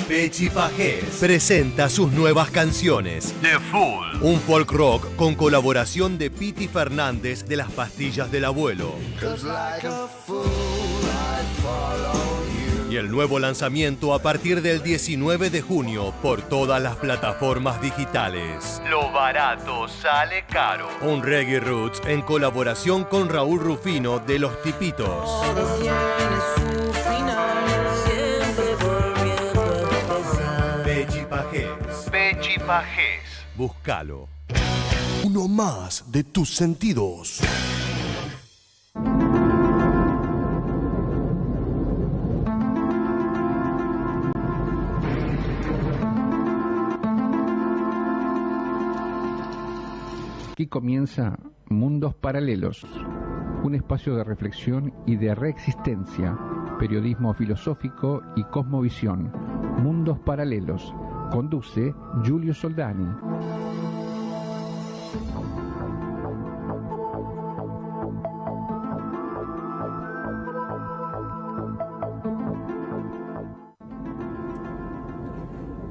Pechi Pajés presenta sus nuevas canciones. The Fool. Un folk rock con colaboración de Piti Fernández de las Pastillas del Abuelo. Y el nuevo lanzamiento a partir del 19 de junio por todas las plataformas digitales. Lo barato sale caro. Un reggae roots en colaboración con Raúl Rufino de Los Tipitos. Pechi Pajés. Pechi Pajés. Búscalo. Uno más de tus sentidos. Aquí comienza Mundos Paralelos, un espacio de reflexión y de reexistencia, periodismo filosófico y cosmovisión. Mundos Paralelos, conduce Giulio Soldani.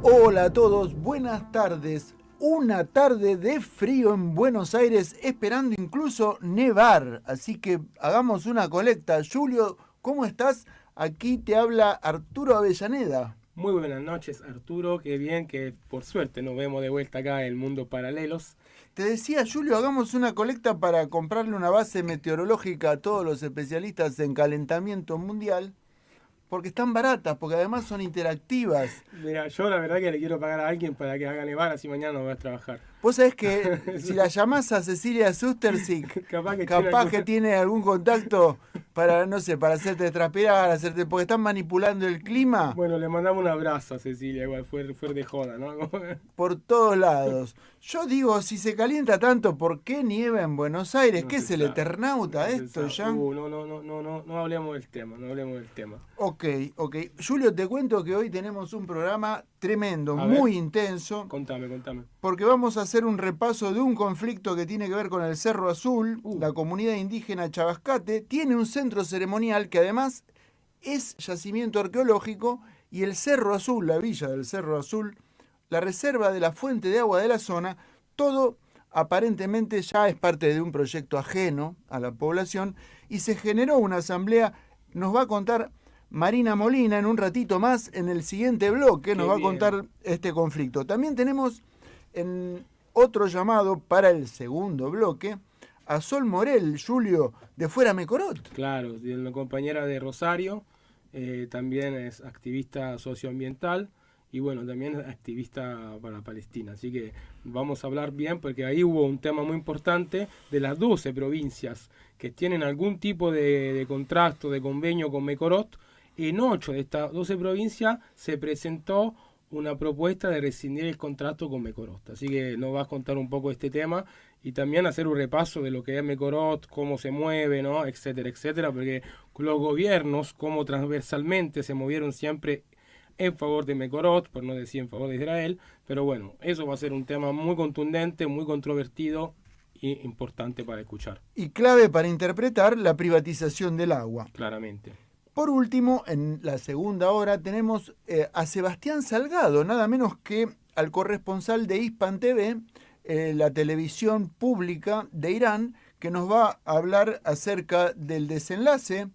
Hola a todos, buenas tardes. Una tarde de frío en Buenos Aires, esperando incluso nevar. Así que hagamos una colecta. Julio, ¿cómo estás? Aquí te habla Arturo Avellaneda. Muy buenas noches, Arturo. Qué bien que por suerte nos vemos de vuelta acá en Mundos Paralelos. Te decía, Julio, hagamos una colecta para comprarle una base meteorológica a todos los especialistas en calentamiento mundial. Porque están baratas, porque además son interactivas. Mira, yo la verdad que le quiero pagar a alguien para que haga nevar, así mañana no voy a trabajar. Vos sabés que si la llamás a Cecilia Sustersic, capaz que tiene algún contacto para, no sé, para hacerte transpirar, porque están manipulando el clima. Bueno, le mandamos un abrazo a Cecilia, igual fue de joda, ¿no? Por todos lados. Yo digo, si se calienta tanto, ¿por qué nieva en Buenos Aires? ¿Qué es el Eternauta esto ya? No hablemos del tema, Ok. Julio, te cuento que hoy tenemos un programa tremendo, muy intenso. Contame. Porque vamos a hacer un repaso de un conflicto que tiene que ver con el Cerro Azul. La comunidad indígena Chabascate tiene un centro ceremonial que además es yacimiento arqueológico, y el Cerro Azul, la villa del Cerro Azul, la reserva de la fuente de agua de la zona, todo aparentemente ya es parte de un proyecto ajeno a la población, y se generó una asamblea. Nos va a contar Marina Molina en un ratito más, en el siguiente bloque, nos va a contar este conflicto. También tenemos en otro llamado para el segundo bloque a Sol Morel, Julio, de Fuera Mecorot. Claro, una compañera de Rosario, también es activista socioambiental y bueno, también es activista para Palestina. Así que vamos a hablar bien, porque ahí hubo un tema muy importante de las 12 provincias que tienen algún tipo de contrato, de convenio con Mecorot. En 8 de estas 12 provincias se presentó una propuesta de rescindir el contrato con Mecorot. Así que nos vas a contar un poco este tema y también hacer un repaso de lo que es Mecorot, cómo se mueve, ¿no? etcétera, porque los gobiernos, como transversalmente se movieron siempre en favor de Mecorot, por no decir en favor de Israel, pero bueno, eso va a ser un tema muy contundente, muy controvertido y importante para escuchar. Y clave para interpretar la privatización del agua. Claramente. Por último, en la segunda hora tenemos a Sebastián Salgado, nada menos que al corresponsal de Hispan TV, la televisión pública de Irán, que nos va a hablar acerca del desenlace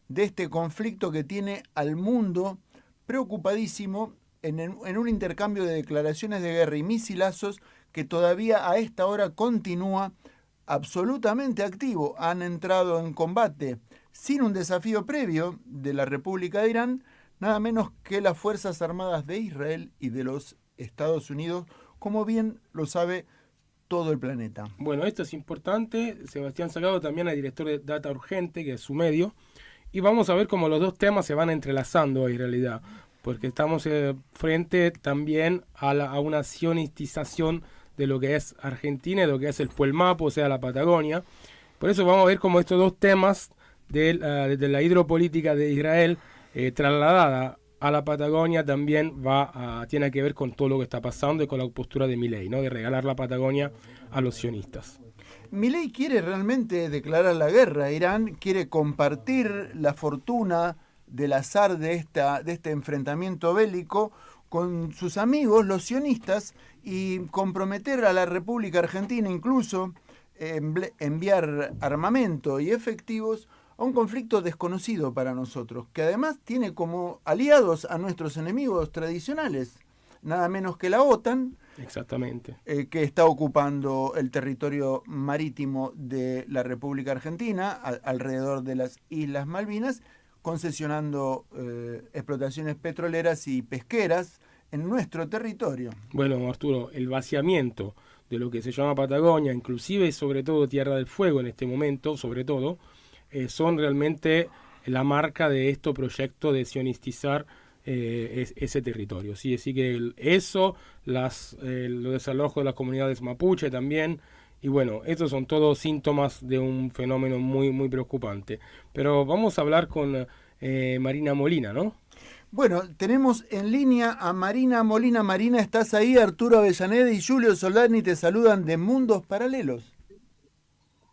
de este conflicto que tiene al mundo preocupadísimo en un intercambio de declaraciones de guerra y misilazos que todavía a esta hora continúa absolutamente activo. Han entrado en combate sin un desafío previo de la República de Irán, nada menos que las Fuerzas Armadas de Israel y de los Estados Unidos, como bien lo sabe todo el planeta. Bueno, esto es importante. Sebastián Salgado también es director de Data Urgente, que es su medio, y vamos a ver cómo los dos temas se van entrelazando hoy en realidad, porque estamos frente también a una sionistización de lo que es Argentina y de lo que es el Puelmapo, o sea, la Patagonia. Por eso vamos a ver cómo estos dos temas de la hidropolítica de Israel trasladada a la Patagonia también tiene que ver con todo lo que está pasando y con la postura de Milei, ¿no? De regalar la Patagonia a los sionistas. Milei quiere realmente declarar la guerra a Irán, quiere compartir la fortuna del azar de este enfrentamiento bélico con sus amigos, los sionistas, y comprometer a la República Argentina incluso enviar armamento y efectivos a un conflicto desconocido para nosotros, que además tiene como aliados a nuestros enemigos tradicionales, nada menos que la OTAN. Exactamente. Que está ocupando el territorio marítimo de la República Argentina, alrededor de las Islas Malvinas, concesionando explotaciones petroleras y pesqueras en nuestro territorio. Bueno, Arturo, el vaciamiento de lo que se llama Patagonia, inclusive y sobre todo Tierra del Fuego en este momento, sobre todo, son realmente la marca de este proyecto de sionistizar ese territorio. ¿Sí? Así que eso, los desalojos de las comunidades mapuche también, y bueno, estos son todos síntomas de un fenómeno muy, muy preocupante. Pero vamos a hablar con Marina Molina, ¿no? Bueno, tenemos en línea a Marina Molina. Marina, ¿estás ahí? Arturo Avellaneda y Julio Soldani te saludan de Mundos Paralelos.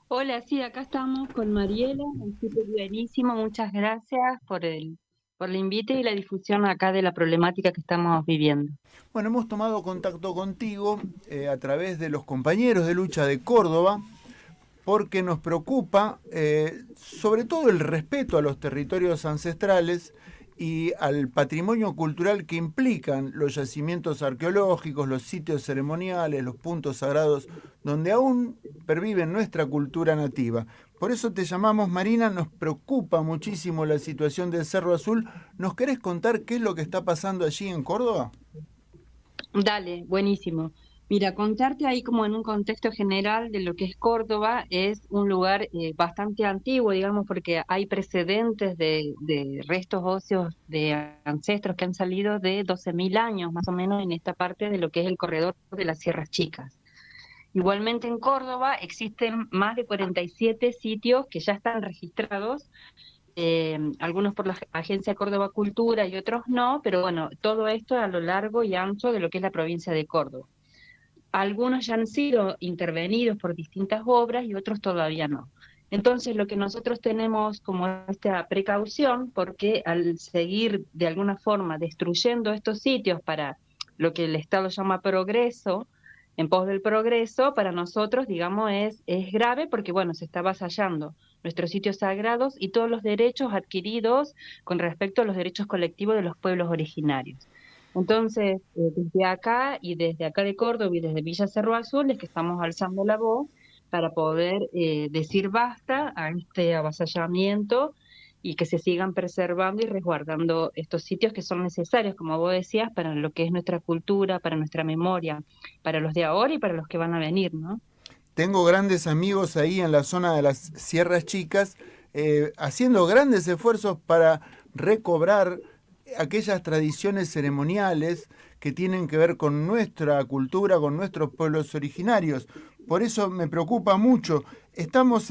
Hola, sí, acá estamos con Mariela, un tipo buenísimo, muchas gracias por la invite y la difusión acá de la problemática que estamos viviendo. Bueno, hemos tomado contacto contigo a través de los compañeros de lucha de Córdoba, porque nos preocupa sobre todo el respeto a los territorios ancestrales y al patrimonio cultural que implican los yacimientos arqueológicos, los sitios ceremoniales, los puntos sagrados, donde aún pervive nuestra cultura nativa. Por eso te llamamos, Marina, nos preocupa muchísimo la situación del Cerro Azul. ¿Nos querés contar qué es lo que está pasando allí en Córdoba? Dale, buenísimo. Mira, contarte ahí como en un contexto general de lo que es Córdoba, es un lugar bastante antiguo, digamos, porque hay precedentes de restos óseos de ancestros que han salido de 12.000 años, más o menos, en esta parte de lo que es el corredor de las Sierras Chicas. Igualmente en Córdoba existen más de 47 sitios que ya están registrados, algunos por la Agencia Córdoba Cultura y otros no, pero bueno, todo esto a lo largo y ancho de lo que es la provincia de Córdoba. Algunos ya han sido intervenidos por distintas obras y otros todavía no. Entonces, lo que nosotros tenemos como esta precaución, porque al seguir de alguna forma destruyendo estos sitios para lo que el Estado llama progreso, en pos del progreso, para nosotros, digamos, es grave porque, bueno, se está avasallando nuestros sitios sagrados y todos los derechos adquiridos con respecto a los derechos colectivos de los pueblos originarios. Entonces, desde acá y desde acá de Córdoba y desde Villa Cerro Azul es que estamos alzando la voz para poder decir basta a este avasallamiento y que se sigan preservando y resguardando estos sitios que son necesarios, como vos decías, para lo que es nuestra cultura, para nuestra memoria, para los de ahora y para los que van a venir, ¿no? Tengo grandes amigos ahí en la zona de las Sierras Chicas, haciendo grandes esfuerzos para recobrar aquellas tradiciones ceremoniales que tienen que ver con nuestra cultura, con nuestros pueblos originarios. Por eso me preocupa mucho. Estamos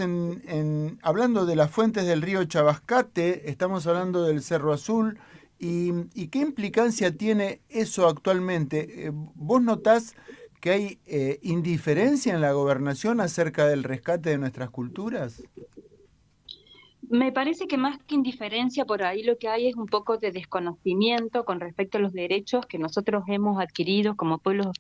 hablando de las fuentes del río Chabascate, estamos hablando del Cerro Azul, y ¿qué implicancia tiene eso actualmente? ¿Vos notás que hay indiferencia en la gobernación acerca del rescate de nuestras culturas? Me parece que más que indiferencia por ahí lo que hay es un poco de desconocimiento con respecto a los derechos que nosotros hemos adquirido como pueblos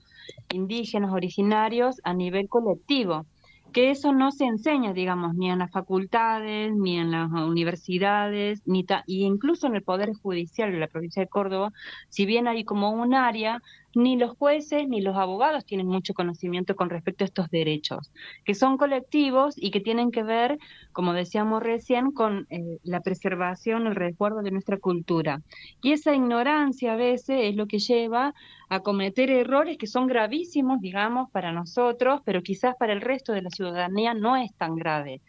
indígenas originarios a nivel colectivo, que eso no se enseña, digamos, ni en las facultades, ni en las universidades, y incluso en el Poder Judicial de la provincia de Córdoba, si bien hay como un área, ni los jueces ni los abogados tienen mucho conocimiento con respecto a estos derechos, que son colectivos y que tienen que ver, como decíamos recién, con la preservación, el resguardo de nuestra cultura. Y esa ignorancia a veces es lo que lleva a cometer errores que son gravísimos, digamos, para nosotros, pero quizás para el resto de la ciudadanía no es tan grave.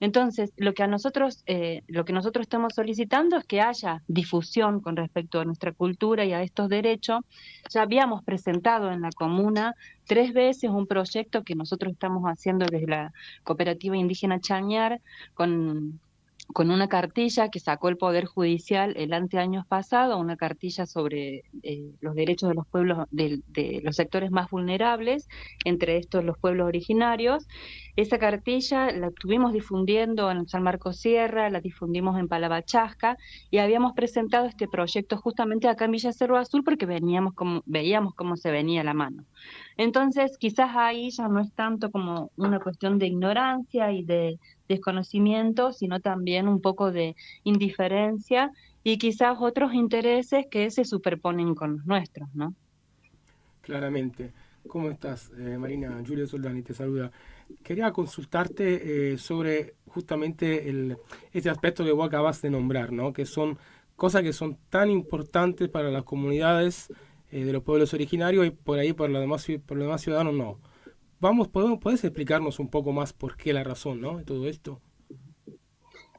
Entonces, lo que nosotros estamos solicitando es que haya difusión con respecto a nuestra cultura y a estos derechos. Ya habíamos presentado en la comuna 3 veces un proyecto que nosotros estamos haciendo desde la Cooperativa Indígena Chañar con con una cartilla que sacó el Poder Judicial el anteaño pasado, una cartilla sobre los derechos de los pueblos, de los sectores más vulnerables, entre estos los pueblos originarios. Esa cartilla la estuvimos difundiendo en San Marcos Sierra, la difundimos en Palavachasca, y habíamos presentado este proyecto justamente acá en Villa Cerro Azul porque veíamos cómo se venía la mano. Entonces, quizás ahí ya no es tanto como una cuestión de ignorancia y de desconocimiento, sino también un poco de indiferencia y quizás otros intereses que se superponen con los nuestros, ¿no? Claramente. ¿Cómo estás, Marina? Julio Soldani te saluda. Quería consultarte sobre justamente este aspecto que vos acabas de nombrar, ¿no? Que son cosas que son tan importantes para las comunidades de los pueblos originarios y por ahí por los demás ciudadanos no. ¿Puedes explicarnos un poco más por qué la razón, ¿no? de todo esto?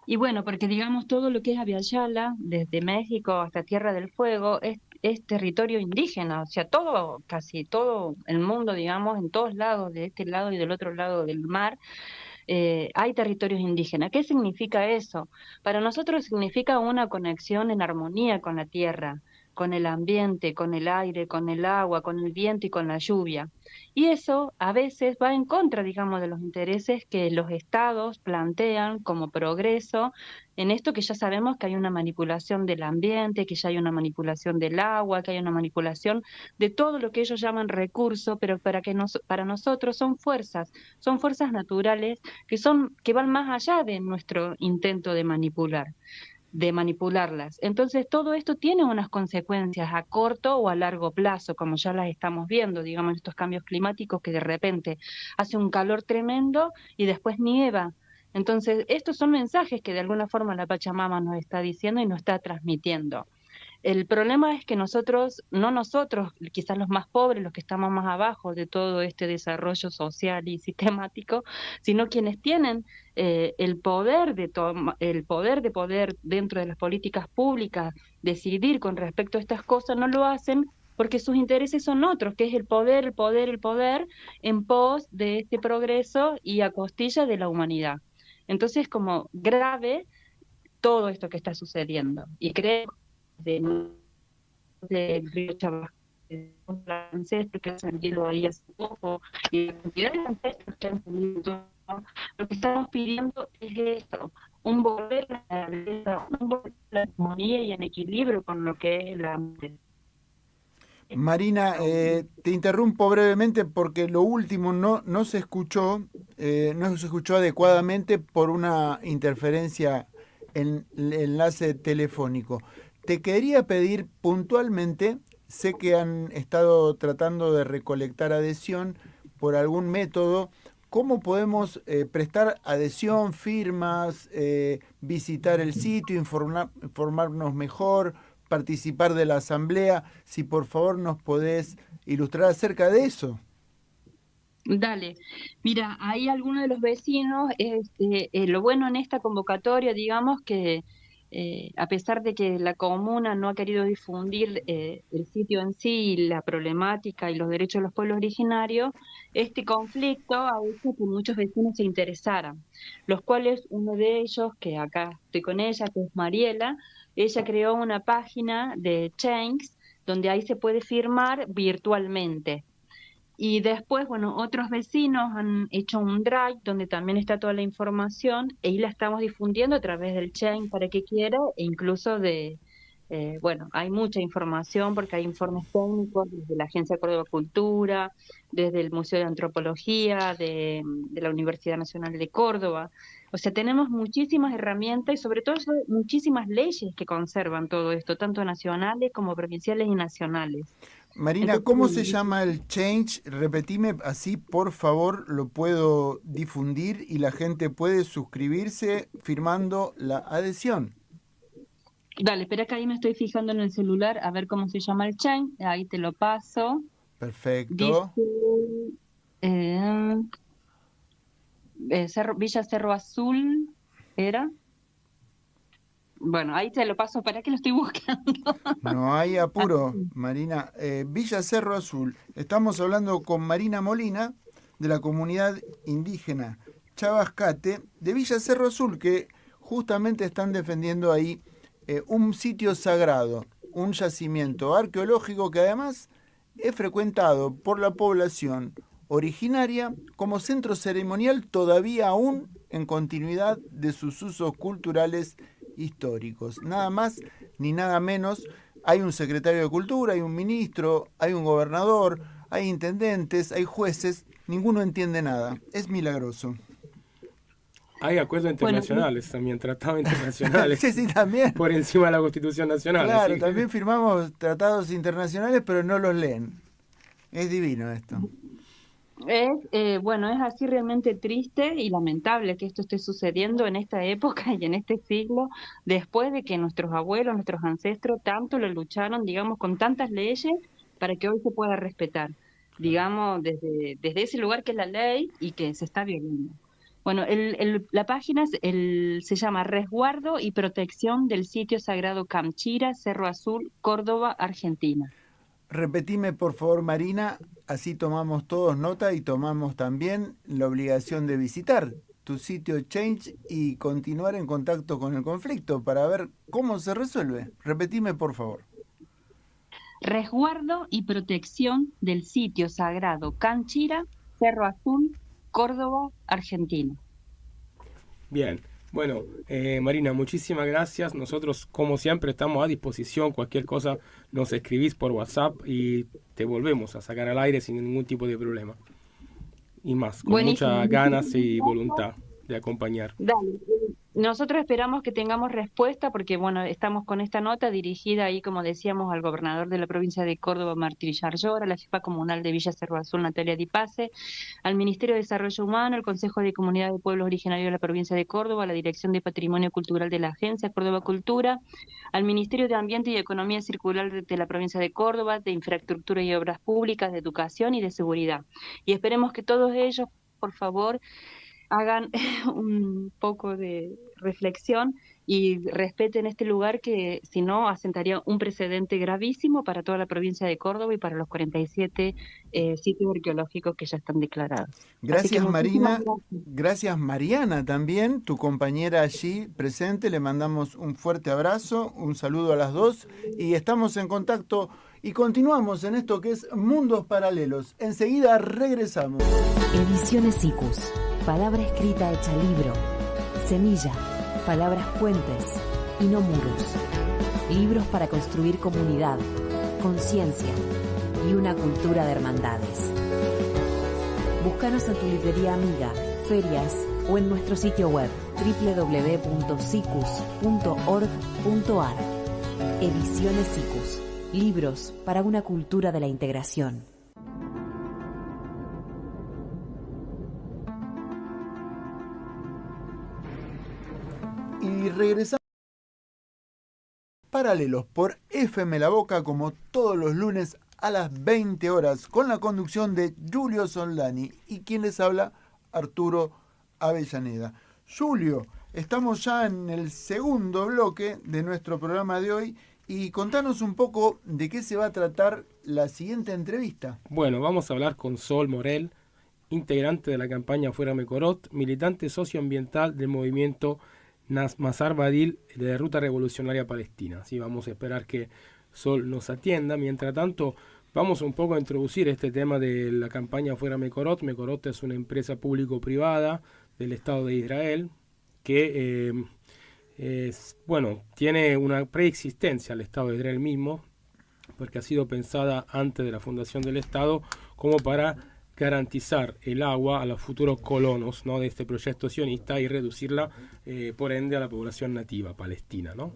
Y bueno, porque digamos todo lo que es Aviala, desde México hasta Tierra del Fuego, es territorio indígena, o sea, casi todo el mundo, digamos, en todos lados, de este lado y del otro lado del mar, hay territorios indígenas. ¿Qué significa eso? Para nosotros significa una conexión en armonía con la tierra, con el ambiente, con el aire, con el agua, con el viento y con la lluvia. Y eso a veces va en contra, digamos, de los intereses que los estados plantean como progreso, en esto que ya sabemos que hay una manipulación del ambiente, que ya hay una manipulación del agua, que hay una manipulación de todo lo que ellos llaman recurso, pero para nosotros son fuerzas naturales que van más allá de nuestro intento de manipularlas. Entonces, todo esto tiene unas consecuencias a corto o a largo plazo, como ya las estamos viendo, digamos, estos cambios climáticos que de repente hace un calor tremendo y después nieva. Entonces, estos son mensajes que de alguna forma la Pachamama nos está diciendo y nos está transmitiendo. El problema es que no nosotros, quizás los más pobres, los que estamos más abajo de todo este desarrollo social y sistemático, sino quienes tienen el poder de poder dentro de las políticas públicas, decidir con respecto a estas cosas, no lo hacen porque sus intereses son otros, que es el poder en pos de este progreso y a costilla de la humanidad. Entonces, como grave todo esto que está sucediendo. Y creo del río Chabas, ancestros que han salido ahí hace poco, y la cantidad de ancestros que han salido, lo que estamos pidiendo es esto, un volver a la naturaleza, un volver a la armonía y en equilibrio con lo que es la... Marina, te interrumpo brevemente porque lo último no se escuchó adecuadamente por una interferencia en el enlace telefónico. Te quería pedir puntualmente, sé que han estado tratando de recolectar adhesión por algún método, ¿cómo podemos prestar adhesión, firmas, visitar el sitio, informarnos mejor, participar de la asamblea? Si por favor nos podés ilustrar acerca de eso. Dale, mira, ahí algunos de los vecinos, lo bueno en esta convocatoria, digamos que a pesar de que la comuna no ha querido difundir el sitio en sí, la problemática y los derechos de los pueblos originarios, este conflicto ha hecho que muchos vecinos se interesaran, los cuales uno de ellos, que acá estoy con ella, que es Mariela, ella creó una página de Change, donde ahí se puede firmar virtualmente. Y después, bueno, otros vecinos han hecho un drive donde también está toda la información y la estamos difundiendo a través del chain para que quiera e incluso bueno, hay mucha información porque hay informes técnicos desde la Agencia de Córdoba Cultura, desde el Museo de Antropología, de la Universidad Nacional de Córdoba. O sea, tenemos muchísimas herramientas y sobre todo muchísimas leyes que conservan todo esto, tanto nacionales como provinciales y nacionales. Marina, Entonces, ¿cómo se llama el Change? Repetime, así por favor lo puedo difundir y la gente puede suscribirse firmando la adhesión. Dale, espera que ahí me estoy fijando en el celular a ver cómo se llama el chain. Ahí te lo paso. Perfecto. Dice Villa Cerro Azul, ¿era? Bueno, ahí te lo paso, ¿para qué lo estoy buscando? No hay apuro, Marina. Villa Cerro Azul. Estamos hablando con Marina Molina, de la comunidad indígena Chabascate, de Villa Cerro Azul, que justamente están defendiendo ahí un sitio sagrado, un yacimiento arqueológico que además es frecuentado por la población originaria como centro ceremonial todavía aún en continuidad de sus usos culturales históricos. Nada más ni nada menos. Hay un secretario de Cultura, hay un ministro, hay un gobernador, hay intendentes, hay jueces. Ninguno entiende nada. Es milagroso. Hay acuerdos internacionales también, tratados internacionales. Sí, también. Por encima de la Constitución Nacional. Claro, también firmamos tratados internacionales, pero no los leen. Es divino esto. Bueno, es así realmente triste y lamentable que esto esté sucediendo en esta época y en este siglo, después de que nuestros abuelos, nuestros ancestros, tanto lo lucharon, digamos, con tantas leyes para que hoy se pueda respetar, digamos, desde ese lugar que es la ley y que se está violando. Bueno, la página se llama Resguardo y Protección del Sitio Sagrado Camchira, Cerro Azul, Córdoba, Argentina. Repetime, por favor, Marina, así tomamos todos nota y tomamos también la obligación de visitar tu sitio Change y continuar en contacto con el conflicto para ver cómo se resuelve. Repetime, por favor. Resguardo y protección del sitio sagrado Camchira, Cerro Azul, Córdoba, Argentina. Bien. Bueno, Marina, muchísimas gracias. Nosotros, como siempre, estamos a disposición. Cualquier cosa nos escribís por WhatsApp y te volvemos a sacar al aire sin ningún tipo de problema. Y más, con muchas ganas y voluntad de acompañar. Dale. Nosotros esperamos que tengamos respuesta porque, bueno, estamos con esta nota dirigida ahí, como decíamos, al gobernador de la provincia de Córdoba, Martín Villarroel, a la jefa comunal de Villa Cerro Azul, Natalia Di Pace, al Ministerio de Desarrollo Humano, al Consejo de Comunidad de Pueblos Originarios de la provincia de Córdoba, a la Dirección de Patrimonio Cultural de la Agencia Córdoba Cultura, al Ministerio de Ambiente y Economía Circular de la provincia de Córdoba, de Infraestructura y Obras Públicas, de Educación y de Seguridad. Y esperemos que todos ellos, por favor, hagan un poco de reflexión y respeten este lugar que, si no, asentaría un precedente gravísimo para toda la provincia de Córdoba y para los 47 sitios arqueológicos que ya están declarados. Gracias, Marina. Gracias, Mariana, también, tu compañera allí presente. Le mandamos un fuerte abrazo, un saludo a las dos y estamos en contacto y continuamos en esto que es Mundos Paralelos. Enseguida regresamos. Ediciones Icus. Palabra escrita hecha libro. Semilla. Palabras puentes y no muros. Libros para construir comunidad, conciencia y una cultura de hermandades. Búscanos en tu librería amiga, ferias o en nuestro sitio web www.cicus.org.ar. Ediciones Cicus. Libros para una cultura de la integración. Y regresamos Paralelos por FM La Boca, como todos los lunes a las 20 horas, con la conducción de Julio Soldani y quien les habla, Arturo Avellaneda. Julio, estamos ya en el segundo bloque de nuestro programa de hoy y contanos un poco de qué se va a tratar la siguiente entrevista. Bueno, vamos a hablar con Sol Morel, integrante de la campaña Fuera Mecorot, militante socioambiental del movimiento Mazar Badil de Ruta Revolucionaria Palestina. Así vamos a esperar que Sol nos atienda. Mientras tanto, vamos un poco a introducir este tema de la campaña Fuera Mecorot. Mecorot es una empresa público-privada del Estado de Israel que tiene una preexistencia al Estado de Israel mismo, porque ha sido pensada antes de la fundación del Estado como para garantizar el agua a los futuros colonos, ¿no?, de este proyecto sionista y reducirla, por ende, a la población nativa palestina, ¿no?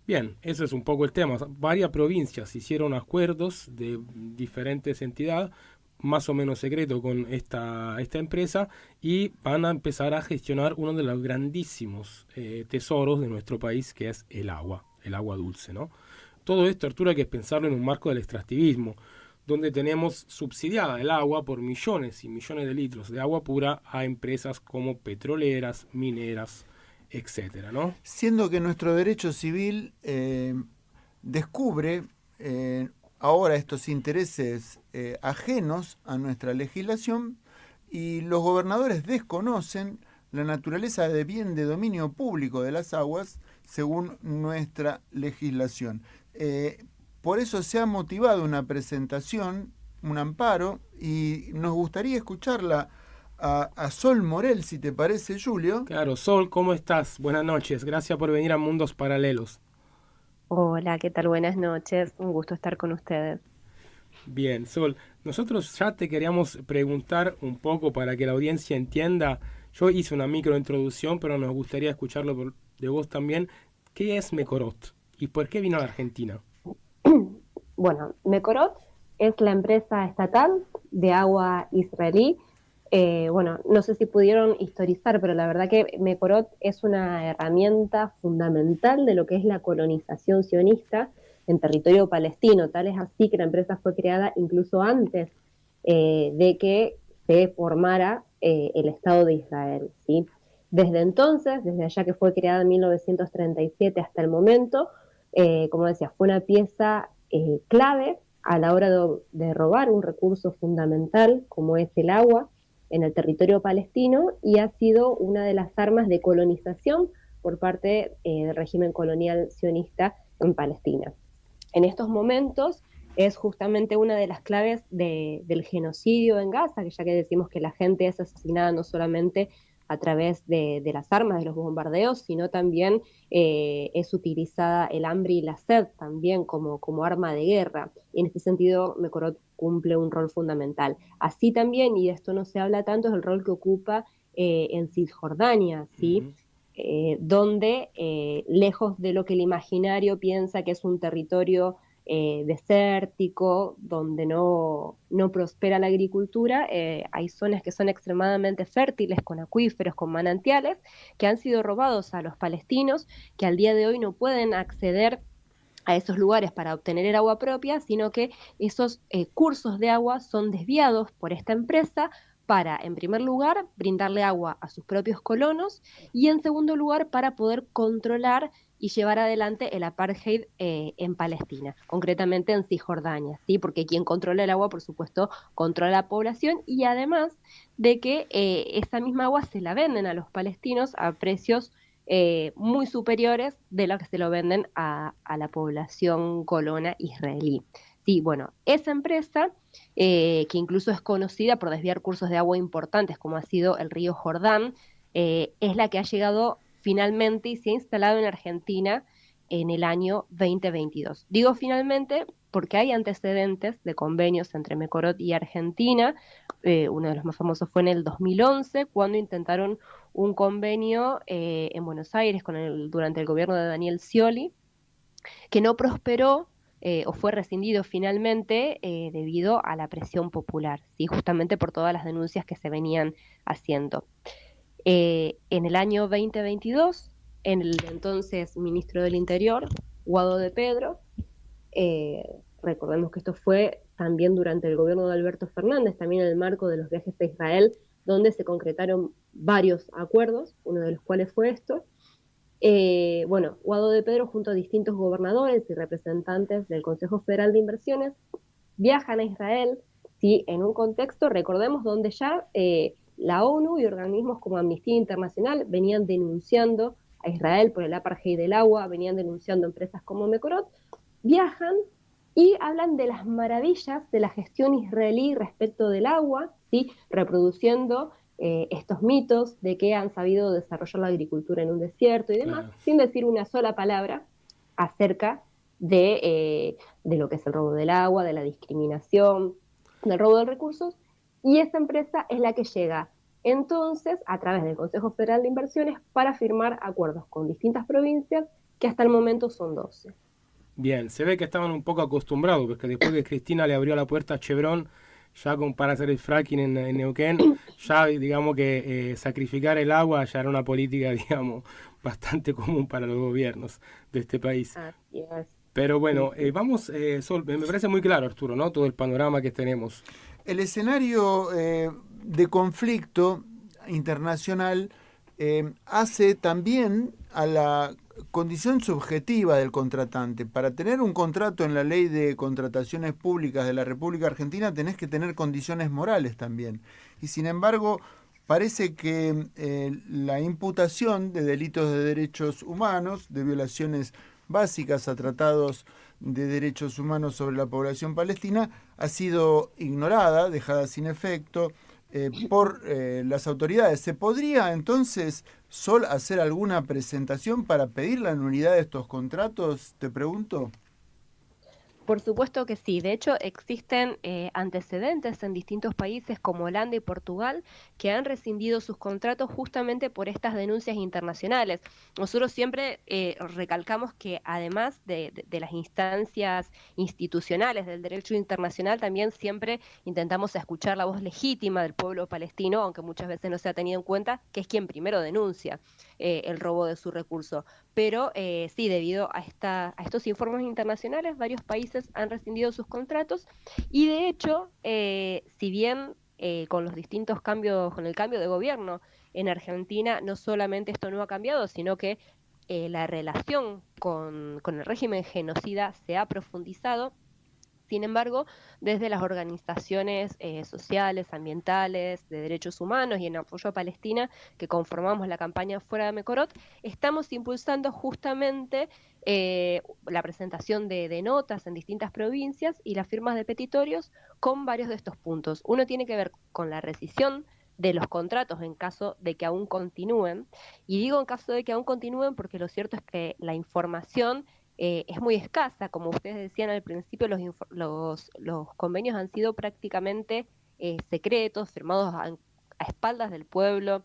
Bien, eso es un poco el tema. Varias provincias hicieron acuerdos de diferentes entidades, más o menos secreto, con esta empresa, y van a empezar a gestionar uno de los grandísimos tesoros de nuestro país, que es el agua dulce, ¿no? Todo esto, Arturo, hay que pensarlo en un marco del extractivismo, donde tenemos subsidiada el agua por millones y millones de litros de agua pura a empresas como petroleras, mineras, etcétera, ¿no? Siendo que nuestro derecho civil descubre ahora estos intereses ajenos a nuestra legislación y los gobernadores desconocen la naturaleza de bien de dominio público de las aguas según nuestra legislación. Por eso se ha motivado una presentación, un amparo, y nos gustaría escucharla a Sol Morel, si te parece, Julio. Claro, Sol, ¿cómo estás? Buenas noches, gracias por venir a Mundos Paralelos. Hola, ¿qué tal? Buenas noches, un gusto estar con ustedes. Bien, Sol, nosotros ya te queríamos preguntar un poco para que la audiencia entienda. Yo hice una microintroducción, pero nos gustaría escucharlo de vos también. ¿Qué es Mekorot y por qué vino a la Argentina? Bueno, Mekorot es la empresa estatal de agua israelí. Bueno, no sé si pudieron historizar, pero la verdad que Mekorot es una herramienta fundamental de lo que es la colonización sionista en territorio palestino. Tal es así que la empresa fue creada incluso antes de que se formara el Estado de Israel, ¿sí? Desde entonces, desde allá que fue creada en 1937 hasta el momento, como decía, fue una pieza clave a la hora de robar un recurso fundamental como es el agua en el territorio palestino, y ha sido una de las armas de colonización por parte del régimen colonial sionista en Palestina. En estos momentos es justamente una de las claves del genocidio en Gaza, que ya que decimos que la gente es asesinada no solamente a través de las armas, de los bombardeos, sino también es utilizada el hambre y la sed también como arma de guerra. Y en este sentido, Mekorot cumple un rol fundamental. Así también, y de esto no se habla tanto, es el rol que ocupa en Cisjordania, ¿sí? Donde, lejos de lo que el imaginario piensa que es un territorio desértico, donde no prospera la agricultura, hay zonas que son extremadamente fértiles, con acuíferos, con manantiales, que han sido robados a los palestinos, que al día de hoy no pueden acceder a esos lugares para obtener el agua propia, sino que esos cursos de agua son desviados por esta empresa para, en primer lugar, brindarle agua a sus propios colonos, y en segundo lugar, para poder controlar y llevar adelante el apartheid en Palestina, concretamente en Cisjordania, ¿sí? Porque quien controla el agua, por supuesto, controla la población, y además de que esa misma agua se la venden a los palestinos a precios muy superiores de lo que se lo venden a la población colona israelí. Sí, bueno, esa empresa, que incluso es conocida por desviar cursos de agua importantes, como ha sido el río Jordán, es la que ha llegado finalmente y se ha instalado en Argentina en el año 2022. Digo finalmente porque hay antecedentes de convenios entre Mekorot y Argentina. Uno de los más famosos fue en el 2011, cuando intentaron un convenio en Buenos Aires durante el gobierno de Daniel Scioli, que no prosperó o fue rescindido finalmente debido a la presión popular, ¿sí? Justamente por todas las denuncias que se venían haciendo. En el año 2022, en el entonces ministro del Interior, Guado de Pedro, recordemos que esto fue también durante el gobierno de Alberto Fernández, también en el marco de los viajes a Israel, donde se concretaron varios acuerdos, uno de los cuales fue esto. Bueno, Guado de Pedro, junto a distintos gobernadores y representantes del Consejo Federal de Inversiones, viajan a Israel, ¿sí? En un contexto, recordemos, donde ya la ONU y organismos como Amnistía Internacional venían denunciando a Israel por el apartheid del agua, venían denunciando empresas como Mekorot, viajan y hablan de las maravillas de la gestión israelí respecto del agua, ¿sí? Reproduciendo estos mitos de que han sabido desarrollar la agricultura en un desierto y demás, sin decir una sola palabra acerca de lo que es el robo del agua, de la discriminación, del robo de recursos, y esa empresa es la que llega entonces a través del Consejo Federal de Inversiones para firmar acuerdos con distintas provincias, que hasta el momento son 12. Bien, se ve que estaban un poco acostumbrados, porque después que Cristina le abrió la puerta a Chevron, ya para hacer el fracking en Neuquén, ya digamos que sacrificar el agua ya era una política, digamos, bastante común para los gobiernos de este país. Así es. Pero bueno, vamos, Sol, me parece muy claro, Arturo, ¿no? Todo el panorama que tenemos. El escenario de conflicto internacional hace también a la condición subjetiva del contratante. Para tener un contrato en la Ley de Contrataciones Públicas de la República Argentina tenés que tener condiciones morales también. Y sin embargo, parece que la imputación de delitos de derechos humanos, de violaciones básicas a tratados de derechos humanos sobre la población palestina, ha sido ignorada, dejada sin efecto por las autoridades. ¿Se podría entonces hacer alguna presentación para pedir la nulidad de estos contratos? Te pregunto. Por supuesto que sí. De hecho, existen antecedentes en distintos países como Holanda y Portugal que han rescindido sus contratos justamente por estas denuncias internacionales. Nosotros siempre recalcamos que además de las instancias institucionales del derecho internacional, también siempre intentamos escuchar la voz legítima del pueblo palestino, aunque muchas veces no se ha tenido en cuenta, que es quien primero denuncia el robo de su recurso. Pero sí, debido a estos informes internacionales, varios países han rescindido sus contratos y de hecho, si bien con los distintos cambios, con el cambio de gobierno en Argentina, no solamente esto no ha cambiado, sino que la relación con el régimen genocida se ha profundizado. Sin embargo, desde las organizaciones sociales, ambientales, de derechos humanos y en apoyo a Palestina, que conformamos la campaña Fuera de Mekorot, estamos impulsando justamente la presentación de notas en distintas provincias y las firmas de petitorios con varios de estos puntos. Uno tiene que ver con la rescisión de los contratos en caso de que aún continúen, y digo en caso de que aún continúen porque lo cierto es que la información es muy escasa. Como ustedes decían al principio, los convenios han sido prácticamente secretos, firmados a espaldas del pueblo,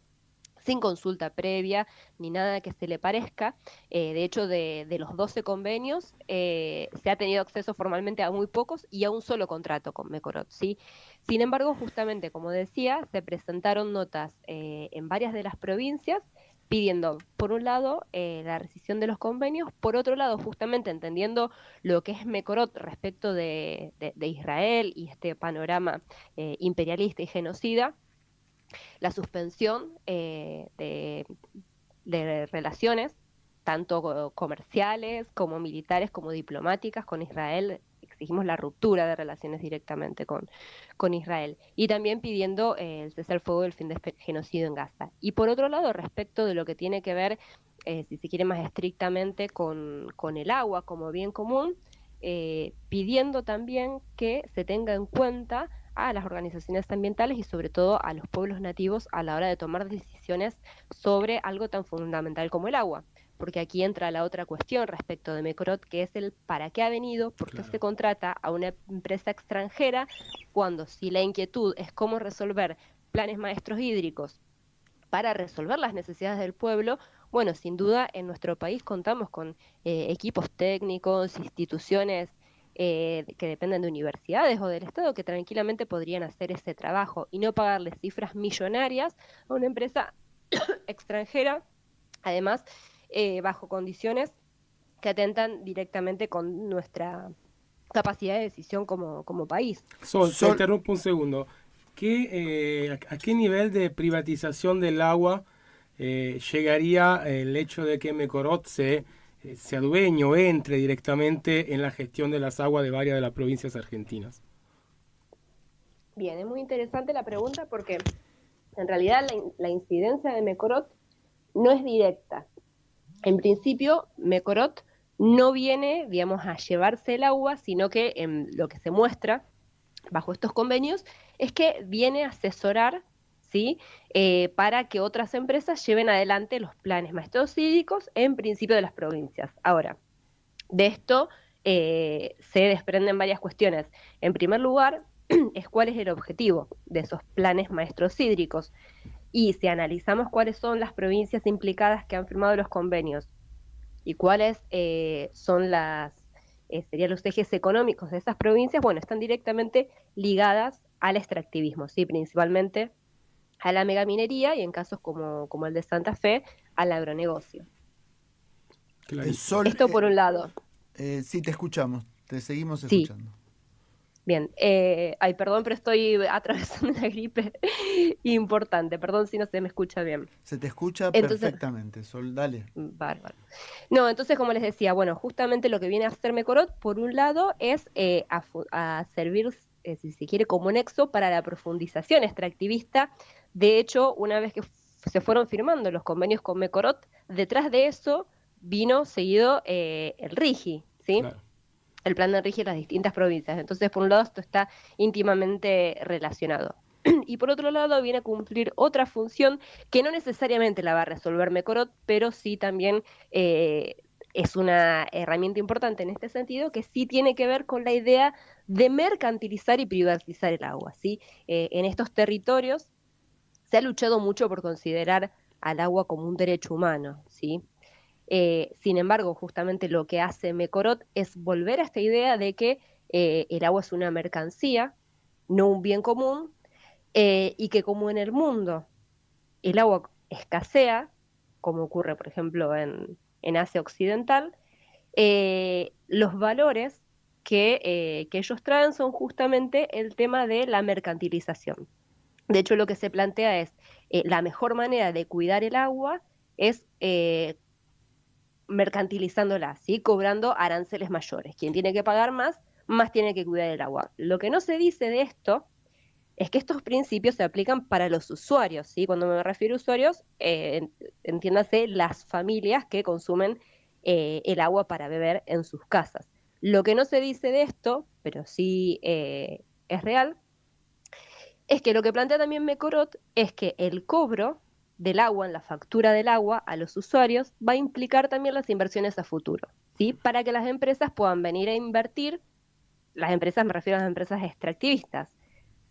sin consulta previa, ni nada que se le parezca. De hecho, de los 12 convenios, se ha tenido acceso formalmente a muy pocos y a un solo contrato con Mekorot, ¿sí? Sin embargo, justamente, como decía, se presentaron notas en varias de las provincias, pidiendo, por un lado, la rescisión de los convenios, por otro lado, justamente entendiendo lo que es Mekorot respecto de Israel y este panorama imperialista y genocida, la suspensión de relaciones, tanto comerciales como militares como diplomáticas con Israel. Exigimos la ruptura de relaciones directamente con Israel y también pidiendo el cese al fuego y el fin del genocidio en Gaza. Y por otro lado, respecto de lo que tiene que ver, si se quiere más estrictamente, con el agua como bien común, pidiendo también que se tenga en cuenta a las organizaciones ambientales y sobre todo a los pueblos nativos a la hora de tomar decisiones sobre algo tan fundamental como el agua. Porque aquí entra la otra cuestión respecto de Mekorot, que es el para qué ha venido, por qué se contrata a una empresa extranjera, cuando si la inquietud es cómo resolver planes maestros hídricos para resolver las necesidades del pueblo. Bueno, sin duda en nuestro país contamos con equipos técnicos, instituciones que dependen de universidades o del Estado que tranquilamente podrían hacer ese trabajo y no pagarle cifras millonarias a una empresa extranjera, además bajo condiciones que atentan directamente con nuestra capacidad de decisión como país. Te interrumpo un segundo. ¿A qué nivel de privatización del agua llegaría el hecho de que Mekorot se adueñe o entre directamente en la gestión de las aguas de varias de las provincias argentinas? Bien, es muy interesante la pregunta porque en realidad la incidencia de Mekorot no es directa. En principio, Mekorot no viene, digamos, a llevarse el agua, sino que en lo que se muestra bajo estos convenios es que viene a asesorar, ¿sí? Para que otras empresas lleven adelante los planes maestros hídricos en principio de las provincias. Ahora, de esto se desprenden varias cuestiones. En primer lugar, es cuál es el objetivo de esos planes maestros hídricos. Y si analizamos cuáles son las provincias implicadas que han firmado los convenios y cuáles son serían los ejes económicos de esas provincias, bueno, están directamente ligadas al extractivismo, ¿sí? Principalmente a la megaminería y en casos como el de Santa Fe, al agronegocio. Esto por un lado. Sí, te escuchamos, te seguimos escuchando. Bien, perdón, pero estoy atravesando una gripe importante, perdón si no se me escucha bien. Se te escucha perfectamente, Sol, dale. Bárbaro. No, entonces como les decía, bueno, justamente lo que viene a hacer Mekorot, por un lado, es a servir si se quiere, como nexo para la profundización extractivista. De hecho, una vez que se fueron firmando los convenios con Mecorot, detrás de eso vino seguido el RIGI, ¿sí? Claro. El plan de RIGI en las distintas provincias. Entonces, por un lado, esto está íntimamente relacionado. Y por otro lado, viene a cumplir otra función que no necesariamente la va a resolver Mecorot, pero sí también es una herramienta importante en este sentido, que sí tiene que ver con la idea de mercantilizar y privatizar el agua, ¿sí? En estos territorios se ha luchado mucho por considerar al agua como un derecho humano, ¿sí? Sin embargo, justamente lo que hace Mecorot es volver a esta idea de que el agua es una mercancía, no un bien común, y que como en el mundo el agua escasea, como ocurre, por ejemplo, en Asia Occidental, los valores que ellos traen son justamente el tema de la mercantilización. De hecho, lo que se plantea es la mejor manera de cuidar el agua es mercantilizándola, ¿sí? Cobrando aranceles mayores. Quien tiene que pagar más, más tiene que cuidar el agua. Lo que no se dice de esto es que estos principios se aplican para los usuarios, ¿sí? Cuando me refiero a usuarios, entiéndase las familias que consumen el agua para beber en sus casas. Lo que no se dice de esto, pero sí es real, es que lo que plantea también Mecorot es que el cobro del agua, en la factura del agua a los usuarios, va a implicar también las inversiones a futuro, ¿sí? Para que las empresas puedan venir a invertir, las empresas, me refiero a las empresas extractivistas,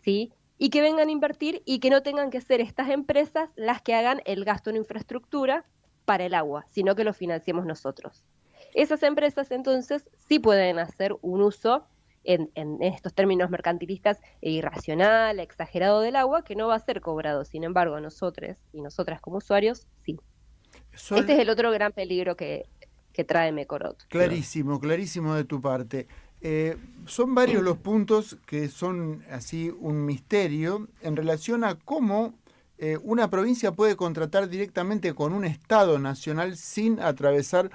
¿sí? Y que vengan a invertir y que no tengan que ser estas empresas las que hagan el gasto en infraestructura para el agua, sino que lo financiemos nosotros. Esas empresas entonces sí pueden hacer un uso en estos términos mercantilistas irracional, exagerado del agua, que no va a ser cobrado. Sin embargo, nosotros y nosotras como usuarios, sí. Este es el otro gran peligro que trae Mecorot. Clarísimo, clarísimo de tu parte. Son varios los puntos que son así un misterio en relación a cómo una provincia puede contratar directamente con un Estado nacional sin atravesar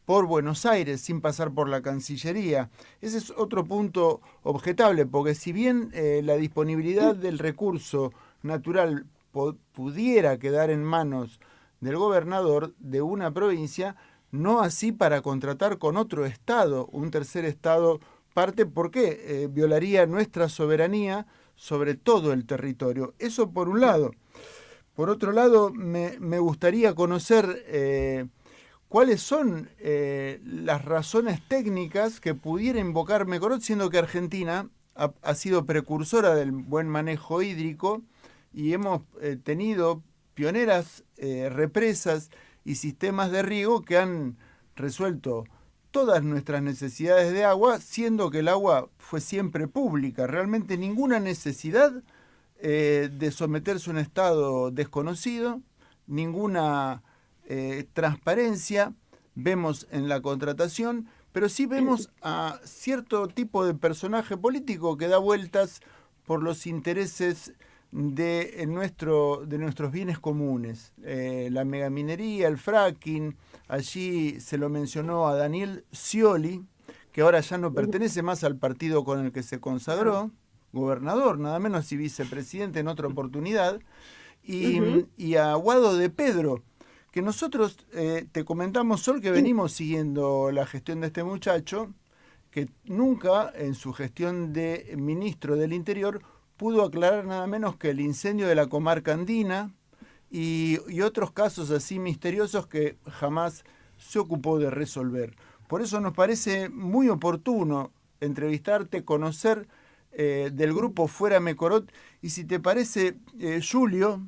por Buenos Aires, sin pasar por la Cancillería. Ese es otro punto objetable, porque si bien la disponibilidad del recurso natural pudiera quedar en manos del gobernador de una provincia, no así para contratar con otro Estado, un tercer Estado parte, porque violaría nuestra soberanía sobre todo el territorio. Eso por un lado. Por otro lado, me gustaría conocer cuáles son las razones técnicas que pudiera invocar Mecorot, siendo que Argentina ha sido precursora del buen manejo hídrico y hemos tenido pioneras represas y sistemas de riego que han resuelto todas nuestras necesidades de agua, siendo que el agua fue siempre pública. Realmente ninguna necesidad de someterse a un Estado desconocido, ninguna transparencia vemos en la contratación, pero sí vemos a cierto tipo de personaje político que da vueltas por los intereses de nuestros bienes comunes. La megaminería, el fracking, allí se lo mencionó a Daniel Scioli, que ahora ya no pertenece más al partido con el que se consagró, gobernador, nada menos, y vicepresidente en otra oportunidad, y a Guado de Pedro, que nosotros te comentamos, Sol, que venimos siguiendo la gestión de este muchacho, que nunca en su gestión de ministro del Interior pudo aclarar nada menos que el incendio de la comarca andina y otros casos así misteriosos que jamás se ocupó de resolver. Por eso nos parece muy oportuno entrevistarte, conocer del grupo Fuera Mecorot, y si te parece, Julio,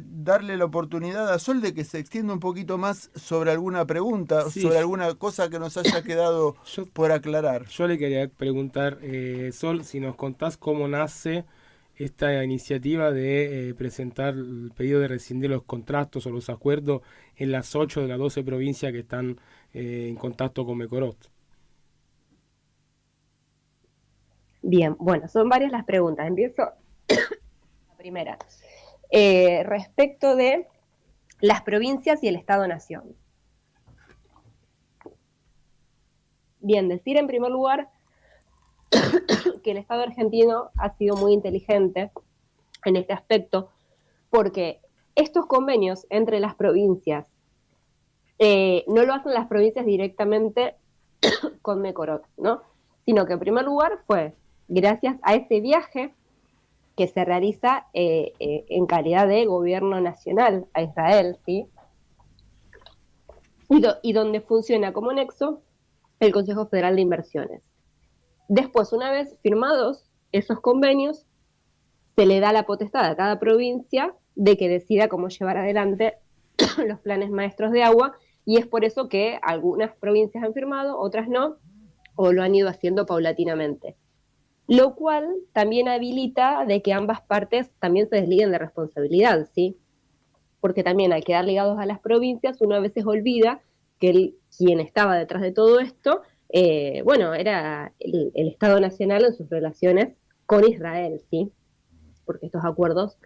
darle la oportunidad a Sol de que se extienda un poquito más sobre alguna pregunta, sobre alguna cosa que nos haya quedado por aclarar. Yo le quería preguntar, Sol, si nos contás cómo nace esta iniciativa de presentar el pedido de rescindir los contratos o los acuerdos en las 8 de las 12 provincias que están en contacto con Mecorot. Bien, bueno, son varias las preguntas. Empiezo la primera. Respecto de las provincias y el Estado-Nación. Bien, decir en primer lugar que que el Estado argentino ha sido muy inteligente en este aspecto, porque estos convenios entre las provincias no lo hacen las provincias directamente con Mecorot, ¿no? Sino que en primer lugar fue gracias a ese viaje que se realiza en calidad de gobierno nacional a Israel, ¿sí? Y donde funciona como nexo el Consejo Federal de Inversiones. Después, una vez firmados esos convenios, se le da la potestad a cada provincia de que decida cómo llevar adelante los planes maestros de agua, y es por eso que algunas provincias han firmado, otras no, o lo han ido haciendo paulatinamente. Lo cual también habilita de que ambas partes también se desliguen de responsabilidad, ¿sí? Porque también al quedar ligados a las provincias, uno a veces olvida que quien estaba detrás de todo esto, era el Estado Nacional en sus relaciones con Israel, ¿sí? Porque estos acuerdos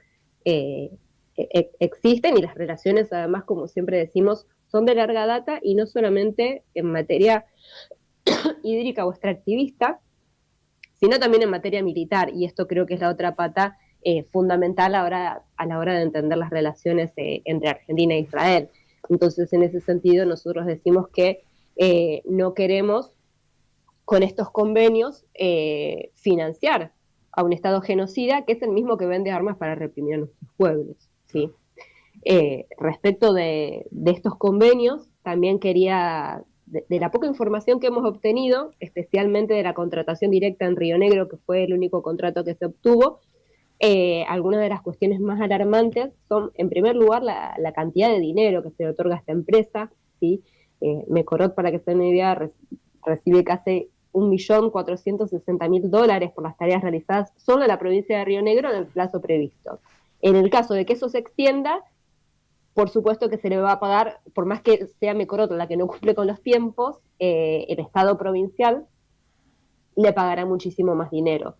existen, y las relaciones, además, como siempre decimos, son de larga data, y no solamente en materia hídrica o extractivista, sino también en materia militar, y esto creo que es la otra pata fundamental ahora a la hora de entender las relaciones entre Argentina e Israel. Entonces, en ese sentido, nosotros decimos que no queremos, con estos convenios, financiar a un Estado genocida, que es el mismo que vende armas para reprimir a nuestros pueblos, ¿sí? Respecto de estos convenios, también quería, de la poca información que hemos obtenido, especialmente de la contratación directa en Río Negro, que fue el único contrato que se obtuvo, algunas de las cuestiones más alarmantes son, en primer lugar, la cantidad de dinero que se le otorga a esta empresa, ¿sí? Mecorot, para que se den una idea, recibe casi $1.460.000 por las tareas realizadas solo en la provincia de Río Negro en el plazo previsto. En el caso de que eso se extienda, por supuesto que se le va a pagar, por más que sea Mecorot la que no cumple con los tiempos, el Estado provincial le pagará muchísimo más dinero.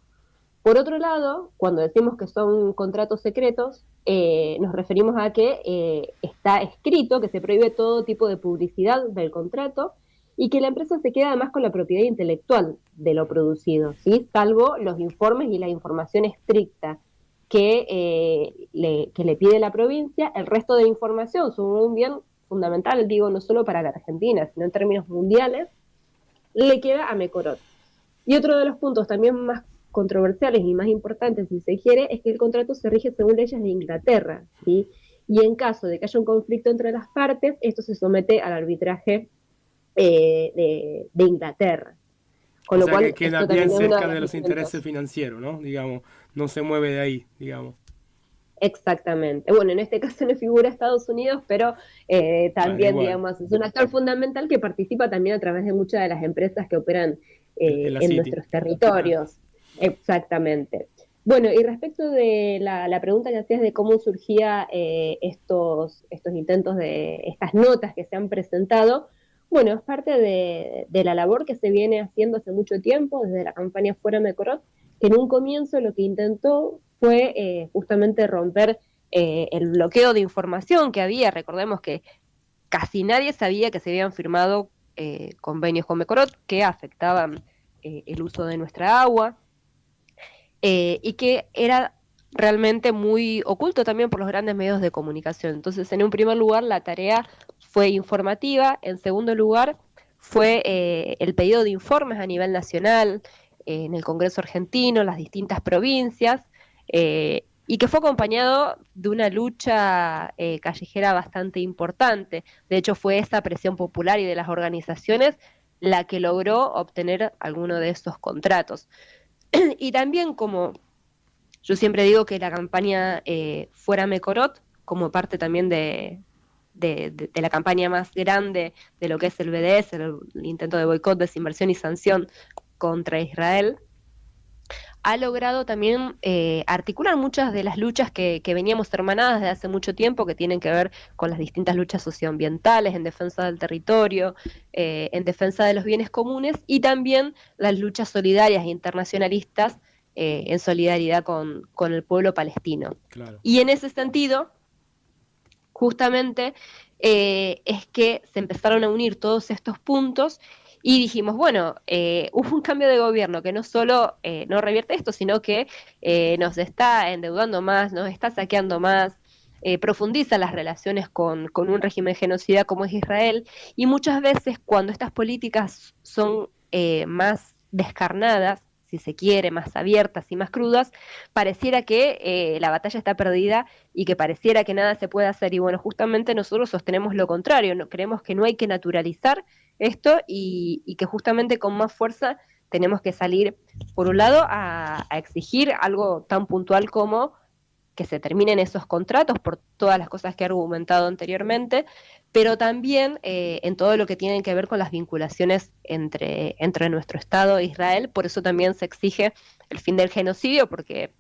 Por otro lado, cuando decimos que son contratos secretos, nos referimos a que está escrito que se prohíbe todo tipo de publicidad del contrato, y que la empresa se queda además con la propiedad intelectual de lo producido, ¿sí? Salvo los informes y la información estricta que le pide la provincia. El resto de información sobre un bien fundamental, digo, no solo para la Argentina, sino en términos mundiales, le queda a Mecorot. Y otro de los puntos también más controversiales y más importantes, si se quiere, es que el contrato se rige según leyes de Inglaterra, ¿sí? Y en caso de que haya un conflicto entre las partes, esto se somete al arbitraje de Inglaterra. Con lo cual, que queda bien cerca de los intereses financieros, ¿no? Digamos, no se mueve de ahí, digamos. Exactamente. Bueno, en este caso no figura Estados Unidos, pero también, digamos, es un actor fundamental que participa también a través de muchas de las empresas que operan en nuestros territorios. Exactamente. Bueno, y respecto de la pregunta que hacías de cómo surgía estos intentos de estas notas que se han presentado, bueno, es parte de la labor que se viene haciendo hace mucho tiempo, desde la campaña Fuera Mecorot, que en un comienzo lo que intentó fue justamente romper el bloqueo de información que había. Recordemos que casi nadie sabía que se habían firmado convenios con Mecorot que afectaban el uso de nuestra agua, y que era realmente muy oculto también por los grandes medios de comunicación. Entonces, en un primer lugar, la tarea fue informativa. En segundo lugar, fue el pedido de informes a nivel nacional, en el Congreso argentino, las distintas provincias, y que fue acompañado de una lucha callejera bastante importante. De hecho, fue esa presión popular y de las organizaciones la que logró obtener alguno de esos contratos. Y también, como yo siempre digo, que la campaña Fuera Mecorot, como parte también de la campaña más grande de lo que es el BDS, el intento de boicot, desinversión y sanción contra Israel, ha logrado también articular muchas de las luchas que veníamos hermanadas desde hace mucho tiempo, que tienen que ver con las distintas luchas socioambientales, en defensa del territorio, en defensa de los bienes comunes, y también las luchas solidarias e internacionalistas en solidaridad con el pueblo palestino. Claro. Y en ese sentido, justamente, es que se empezaron a unir todos estos puntos, Y dijimos, bueno, hubo un cambio de gobierno que no solo no revierte esto, sino que nos está endeudando más, nos está saqueando más, profundiza las relaciones con un régimen genocida como es Israel, y muchas veces cuando estas políticas son más descarnadas, si se quiere, más abiertas y más crudas, pareciera que la batalla está perdida y que pareciera que nada se puede hacer. Y bueno, justamente nosotros sostenemos lo contrario, no, creemos que no hay que naturalizar esto y que justamente con más fuerza tenemos que salir, por un lado, a exigir algo tan puntual como que se terminen esos contratos por todas las cosas que he argumentado anteriormente, pero también en todo lo que tiene que ver con las vinculaciones entre nuestro Estado e Israel. Por eso también se exige el fin del genocidio, porque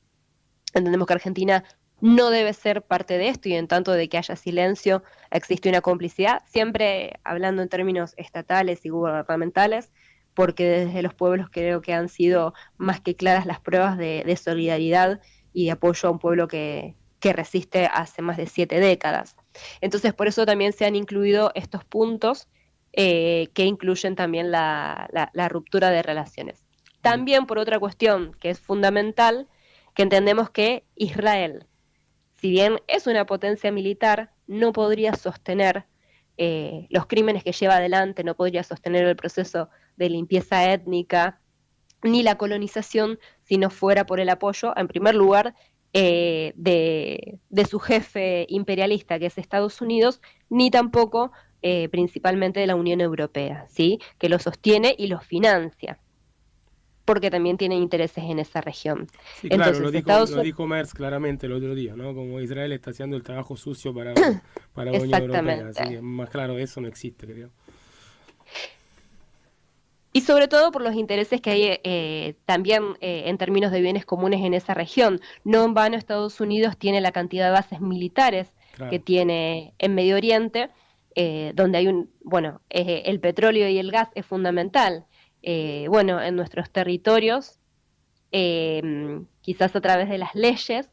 entendemos que Argentina no debe ser parte de esto, y en tanto de que haya silencio existe una complicidad, siempre hablando en términos estatales y gubernamentales, porque desde los pueblos creo que han sido más que claras las pruebas de solidaridad y de apoyo a un pueblo que resiste hace más de 7 décadas. Entonces, por eso también se han incluido estos puntos que incluyen también la ruptura de relaciones. También por otra cuestión que es fundamental, que entendemos que Israel, si bien es una potencia militar, no podría sostener los crímenes que lleva adelante, no podría sostener el proceso de limpieza étnica, ni la colonización, si no fuera por el apoyo, en primer lugar, de su jefe imperialista, que es Estados Unidos, ni tampoco principalmente de la Unión Europea, ¿sí? Que lo sostiene y lo financia, porque también tiene intereses en esa región. Sí, entonces, claro, lo dijo Merz claramente el otro día, ¿no? Como Israel está haciendo el trabajo sucio para la Unión Europea, así que más claro eso no existe, creo. Y sobre todo por los intereses que hay también en términos de bienes comunes en esa región. No en vano Estados Unidos tiene la cantidad de bases militares que tiene en Medio Oriente, donde hay el petróleo y el gas es fundamental. En nuestros territorios, quizás a través de las leyes,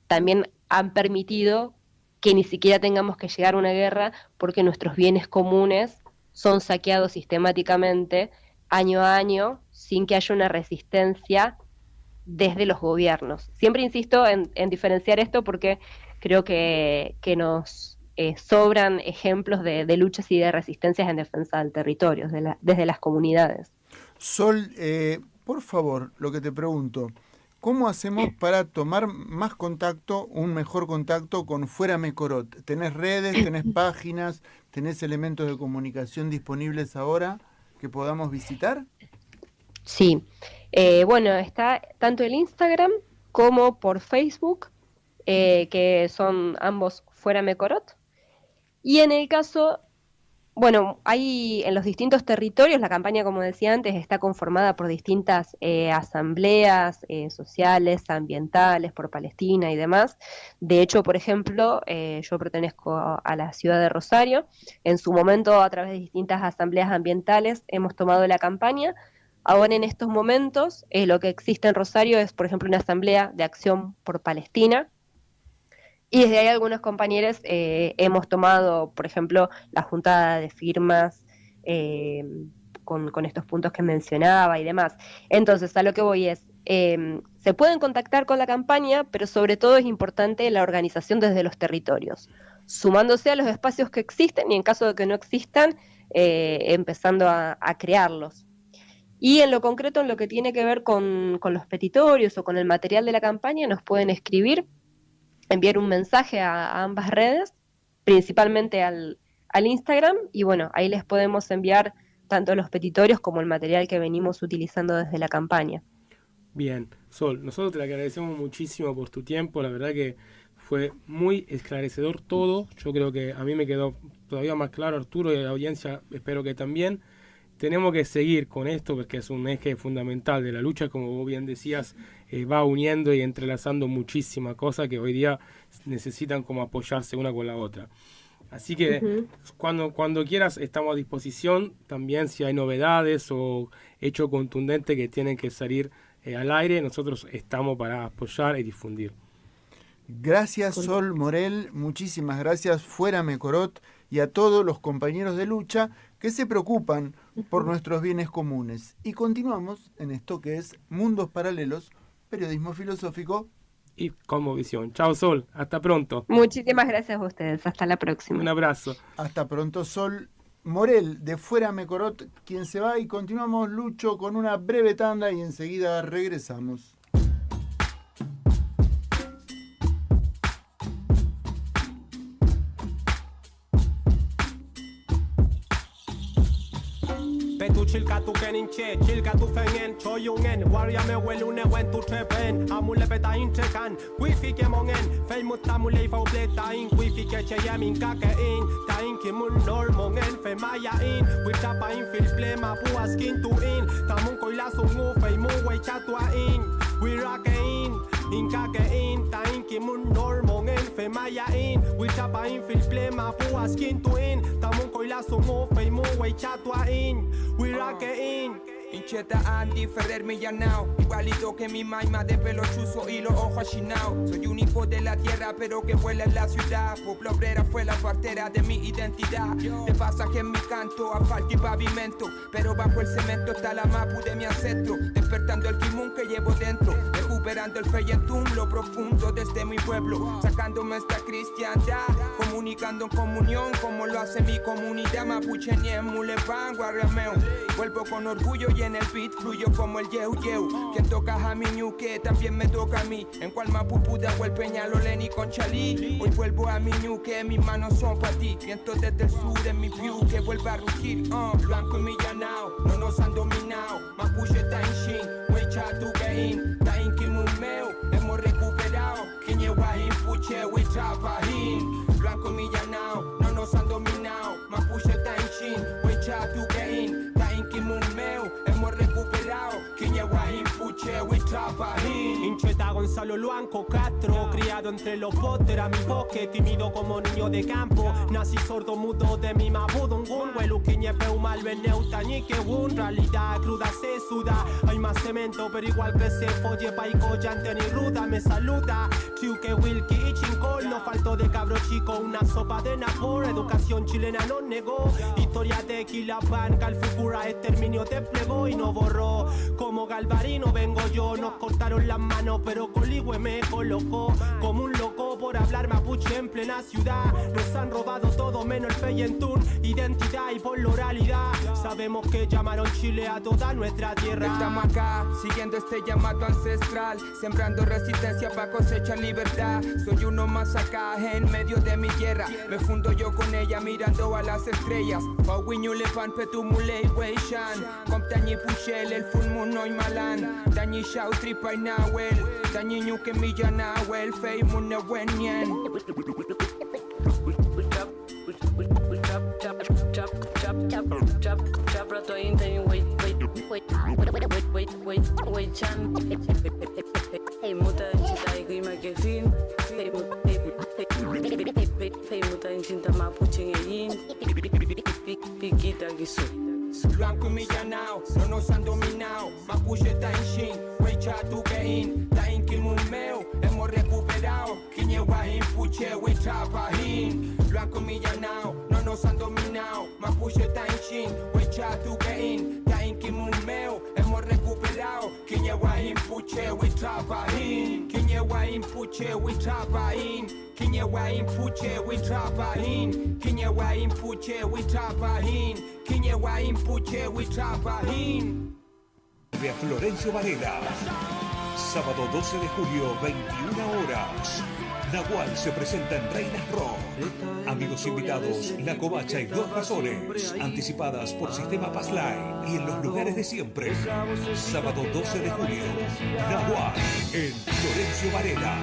también han permitido que ni siquiera tengamos que llegar a una guerra, porque nuestros bienes comunes son saqueados sistemáticamente año a año sin que haya una resistencia desde los gobiernos. Siempre insisto en diferenciar esto, porque creo que nos sobran ejemplos de luchas y de resistencias en defensa del territorio desde las comunidades. Sol, por favor, lo que te pregunto, ¿cómo hacemos para tomar más contacto, un mejor contacto con Fuera Mekorot? ¿Tenés redes, tenés páginas, tenés elementos de comunicación disponibles ahora que podamos visitar? Sí, está tanto el Instagram como por Facebook, que son ambos Fuera Mekorot. Y en el caso, hay en los distintos territorios, la campaña, como decía antes, está conformada por distintas asambleas sociales, ambientales, por Palestina y demás. De hecho, por ejemplo, yo pertenezco a la ciudad de Rosario. En su momento, a través de distintas asambleas ambientales, hemos tomado la campaña. Ahora, en estos momentos, lo que existe en Rosario es, por ejemplo, una asamblea de acción por Palestina. Y desde ahí algunos compañeros hemos tomado, por ejemplo, la junta de firmas con estos puntos que mencionaba y demás. Entonces, a lo que voy es, se pueden contactar con la campaña, pero sobre todo es importante la organización desde los territorios, sumándose a los espacios que existen y en caso de que no existan, empezando a crearlos. Y en lo concreto, en lo que tiene que ver con los petitorios o con el material de la campaña, nos pueden escribir, enviar un mensaje a ambas redes, principalmente al Instagram, y ahí les podemos enviar tanto los petitorios como el material que venimos utilizando desde la campaña. Bien, Sol, nosotros te agradecemos muchísimo por tu tiempo, la verdad que fue muy esclarecedor todo. Yo creo que a mí me quedó todavía más claro, Arturo, y a la audiencia espero que también. Tenemos que seguir con esto porque es un eje fundamental de la lucha, como vos bien decías, va uniendo y entrelazando muchísimas cosas que hoy día necesitan como apoyarse una con la otra. Así que cuando quieras estamos a disposición, también si hay novedades o hechos contundentes que tienen que salir al aire, nosotros estamos para apoyar y difundir. Gracias, Sol Morel, muchísimas gracias, Fuera Mekorot, y a todos los compañeros de lucha que se preocupan por nuestros bienes comunes. Y continuamos en esto que es Mundos Paralelos, periodismo filosófico y cosmovisión. Chao, Sol. Hasta pronto. Muchísimas gracias a ustedes. Hasta la próxima. Un abrazo. Hasta pronto, Sol Morel, de Fuera Mecorot, quien se va, y continuamos, Lucho, con una breve tanda y enseguida regresamos. Tu chilka tu kenin che, chilka tu fengen, choyungen, warrior me welune wen tu trepen, amule beta intrekan, wifi ke mongen, feimut tamule fa ubleta in, wifi ke che yamin kake in, ta in ki mun normongen, fe maya in, witapa in fil plema pua skin tu in, tamun koila sungu feimu wei chatua in, we rock in. Inkake in, ta in ki mun normongen, fe maya in, witapa in fil plema pua skin tu in, tamun koila sungu feimu wei chatua in. We rock it in. Incheta Andy Ferrer Millanao, igualito que mi maima de pelo chuzo y los ojos achinados. Soy un hijo de la tierra pero que vuela en la ciudad. Pueblo obrera fue la partera de mi identidad. De pasaje en mi canto, asfalto y pavimento, pero bajo el cemento está la mapu de mi ancestro. Despertando el kimun que llevo dentro, recuperando el feyentún, lo profundo desde mi pueblo, sacándome esta cristiandad, comunicando en comunión como lo hace mi comunidad mapuche nien mulepan guarriameo. Vuelvo con orgullo y en el beat fluyo como el yeu yeu. Quien toca a mi ñuque también me toca a mí. En cual mapupuda o el Peñalolén y con Chalí. Hoy vuelvo a mi ñuque, mis manos son para ti. Viento desde el sur en mi view que vuelve a rugir. Blanco y millanao, no nos han dominado. Mapuche está en shin, wecha tu gain. Ta in kimumeo, hemos recuperado. Quiñeguahin, puche, wecha pahin. Blanco y millanao, no nos han dominado. Mapuche está en shin, wecha tu gain. Ta in kimumeo, hemos recuperado. Quiñeguahin, puche, wecha pahin. Incheta Gonzalo Luanco Castro, criado entre los botes, a mi bosque, tímido como niño de campo. Nací sordo mudo de mi mabudungun, huelu quiñepeu mal tañique un. Realidad cruda se suda, hay más cemento pero igual que se folle paico llante ni ruda me saluda. Chiuque Wilkie y Chincol, no faltó de cabro chico una sopa de napor. Educación chilena no negó, historia de Quilapán, Calfucura exterminio desplegó y no borró. Como Galvarino vengo yo, nos cortaron las manos pero Coligüe me colocó como un loco por hablar mapuche en plena ciudad. Nos han robado todo menos el feyentún, identidad y por la oralidad. Sabemos que llamaron Chile a toda nuestra tierra. Estamos acá, siguiendo este llamado ancestral, sembrando resistencia para cosechar libertad. Soy uno más acá, en medio de mi tierra. Me fundo yo con ella mirando a las estrellas. Pauiñule pan petumule y weishan. Comptañi puchel, el full moon no y malan. Dañi shau tripa y nahuel. Dañi ñuque millanahuel, fei mune wenyen. Chap rato inten wait chan hey muta chita y grima que fin hey muta chinta mapuche yin piquita guiso. Blanco y millanao, no nos han dominado. Mapuche está en shin, wecha tu gain. Ta in kimumeo, hemos recuperado. Quiñeguahin, puche, wecha pahin. Blanco y millanao, no nos han dominado. Mapuche está en shin, wecha tu gain. Ta in kimumeo, hemos recuperado. Quiñeguahin, puche, wecha pahin. Quiñeguahin, puche, wecha pahin. Quiñeguahin, puche, wecha pahin. Quiñeguahin, puche, wecha pahin. Quiñeguahin, puche, wecha pahin. De Florencio Varela. Sábado 12 de julio, 21 horas. Nahual se presenta en Reinas Rock. Amigos invitados, La Covacha y Dos Razones. Anticipadas por Sistema Passline y en los lugares de siempre. Sábado 12 de julio. Nahual en Florencio Varela.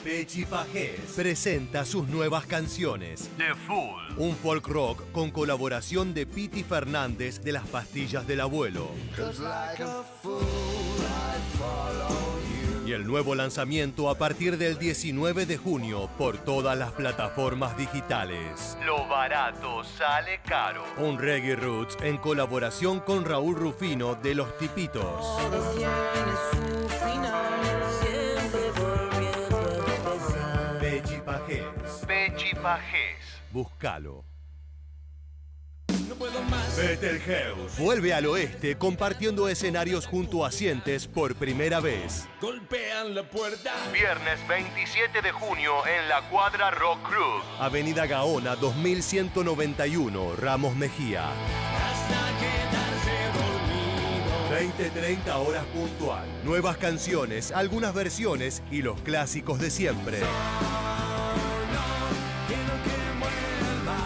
Pechi Pajés presenta sus nuevas canciones. The Fool. Un folk rock con colaboración de Piti Fernández de Las Pastillas del Abuelo. Y el nuevo lanzamiento a partir del 19 de junio por todas las plataformas digitales. Lo barato sale caro. Un reggae roots en colaboración con Raúl Rufino de Los Tipitos. Pechi Pajés. Pechi Pajés. Búscalo. Betelgeuse vuelve al oeste compartiendo escenarios junto a Sientes por primera vez. Golpean la puerta. Viernes 27 de junio en la Cuadra Rock Club. Avenida Gaona 2191, Ramos Mejía. 20-30 horas puntual. Nuevas canciones, algunas versiones y los clásicos de siempre.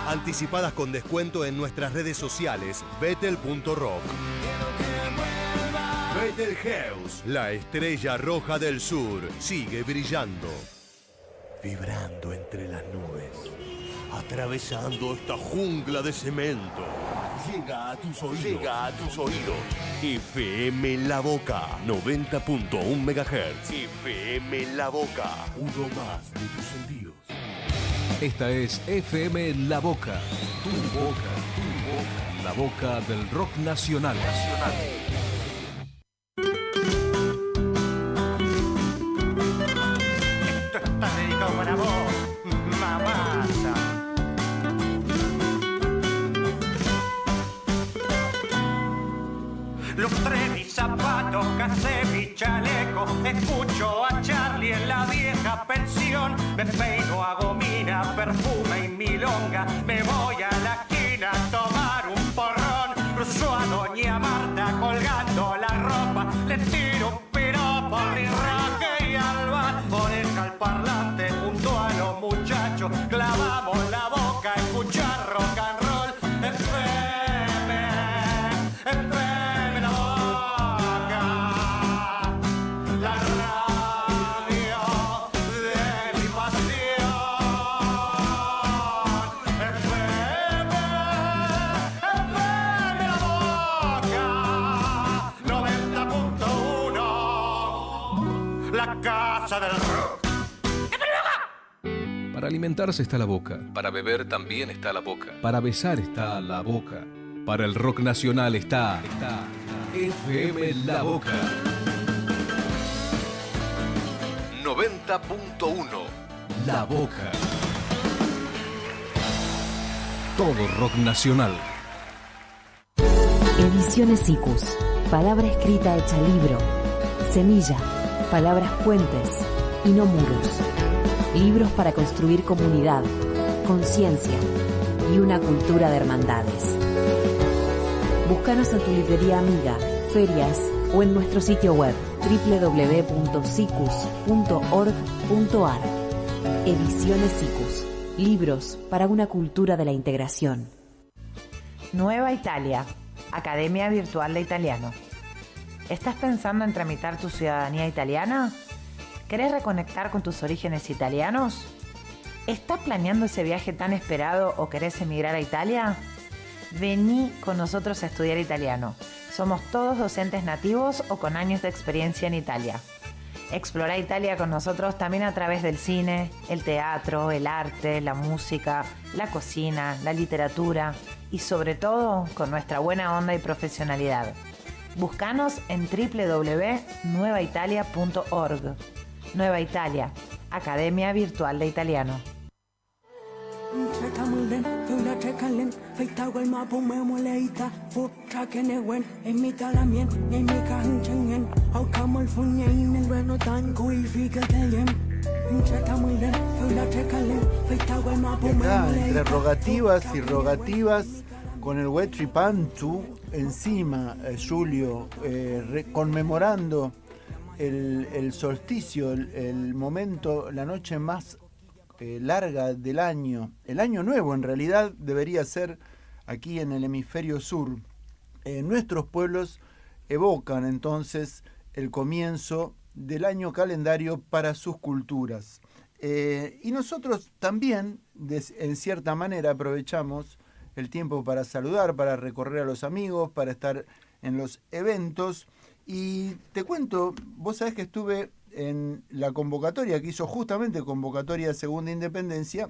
Anticipadas con descuento en nuestras redes sociales, betel.rock. Betelgeuse, la estrella roja del sur, sigue brillando. Vibrando entre las nubes, atravesando esta jungla de cemento. Llega a tus oídos. FM La Boca, 90.1 MHz. FM La Boca, uno más de tus sentidos. Esta es FM La Boca, tu boca, la boca del rock nacional. Esto está dedicado para vos, mamasa. Lustré mis zapatos, casé mi chaleco, escucho a Charlie en la vieja pensión, me peino, hago mina, perfume y milonga, me voy a la esquina a tomar un porrón, cruzo a doña Marta colgando la ropa, le tiro un piropo a mi raje y al bar, oreja al parlante junto a los muchachos, clavamos la boca a escuchar rock and roll, del rock. Para alimentarse está la boca. Para beber también está la boca. Para besar está la boca. Para el rock nacional está FM La Boca. 90.1 La Boca. Todo rock nacional. Ediciones Sikus. Palabra escrita hecha libro. Semilla. Palabras puentes y no muros. Libros para construir comunidad, conciencia y una cultura de hermandades. Búscanos en tu librería amiga, ferias o en nuestro sitio web www.sikus.org.ar. Ediciones Sikus. Libros para una cultura de la integración. Nueva Italia. Academia Virtual de Italiano. ¿Estás pensando en tramitar tu ciudadanía italiana? ¿Querés reconectar con tus orígenes italianos? ¿Estás planeando ese viaje tan esperado o querés emigrar a Italia? Vení con nosotros a estudiar italiano. Somos todos docentes nativos o con años de experiencia en Italia. Explora Italia con nosotros también a través del cine, el teatro, el arte, la música, la cocina, la literatura y sobre todo con nuestra buena onda y profesionalidad. Búscanos en www.nuevaitalia.org. Nueva Italia, Academia Virtual de Italiano. Y acá, entre rogativas y rogativas, con el Huetripantu encima, Julio, conmemorando el solsticio, el momento, la noche más larga del año. El año nuevo en realidad debería ser aquí en el hemisferio sur. Nuestros pueblos evocan entonces el comienzo del año calendario para sus culturas. Y nosotros también, en cierta manera, aprovechamos el tiempo para saludar, para recorrer a los amigos, para estar en los eventos. Y te cuento, vos sabés que estuve en la convocatoria que hizo justamente Convocatoria Segunda Independencia,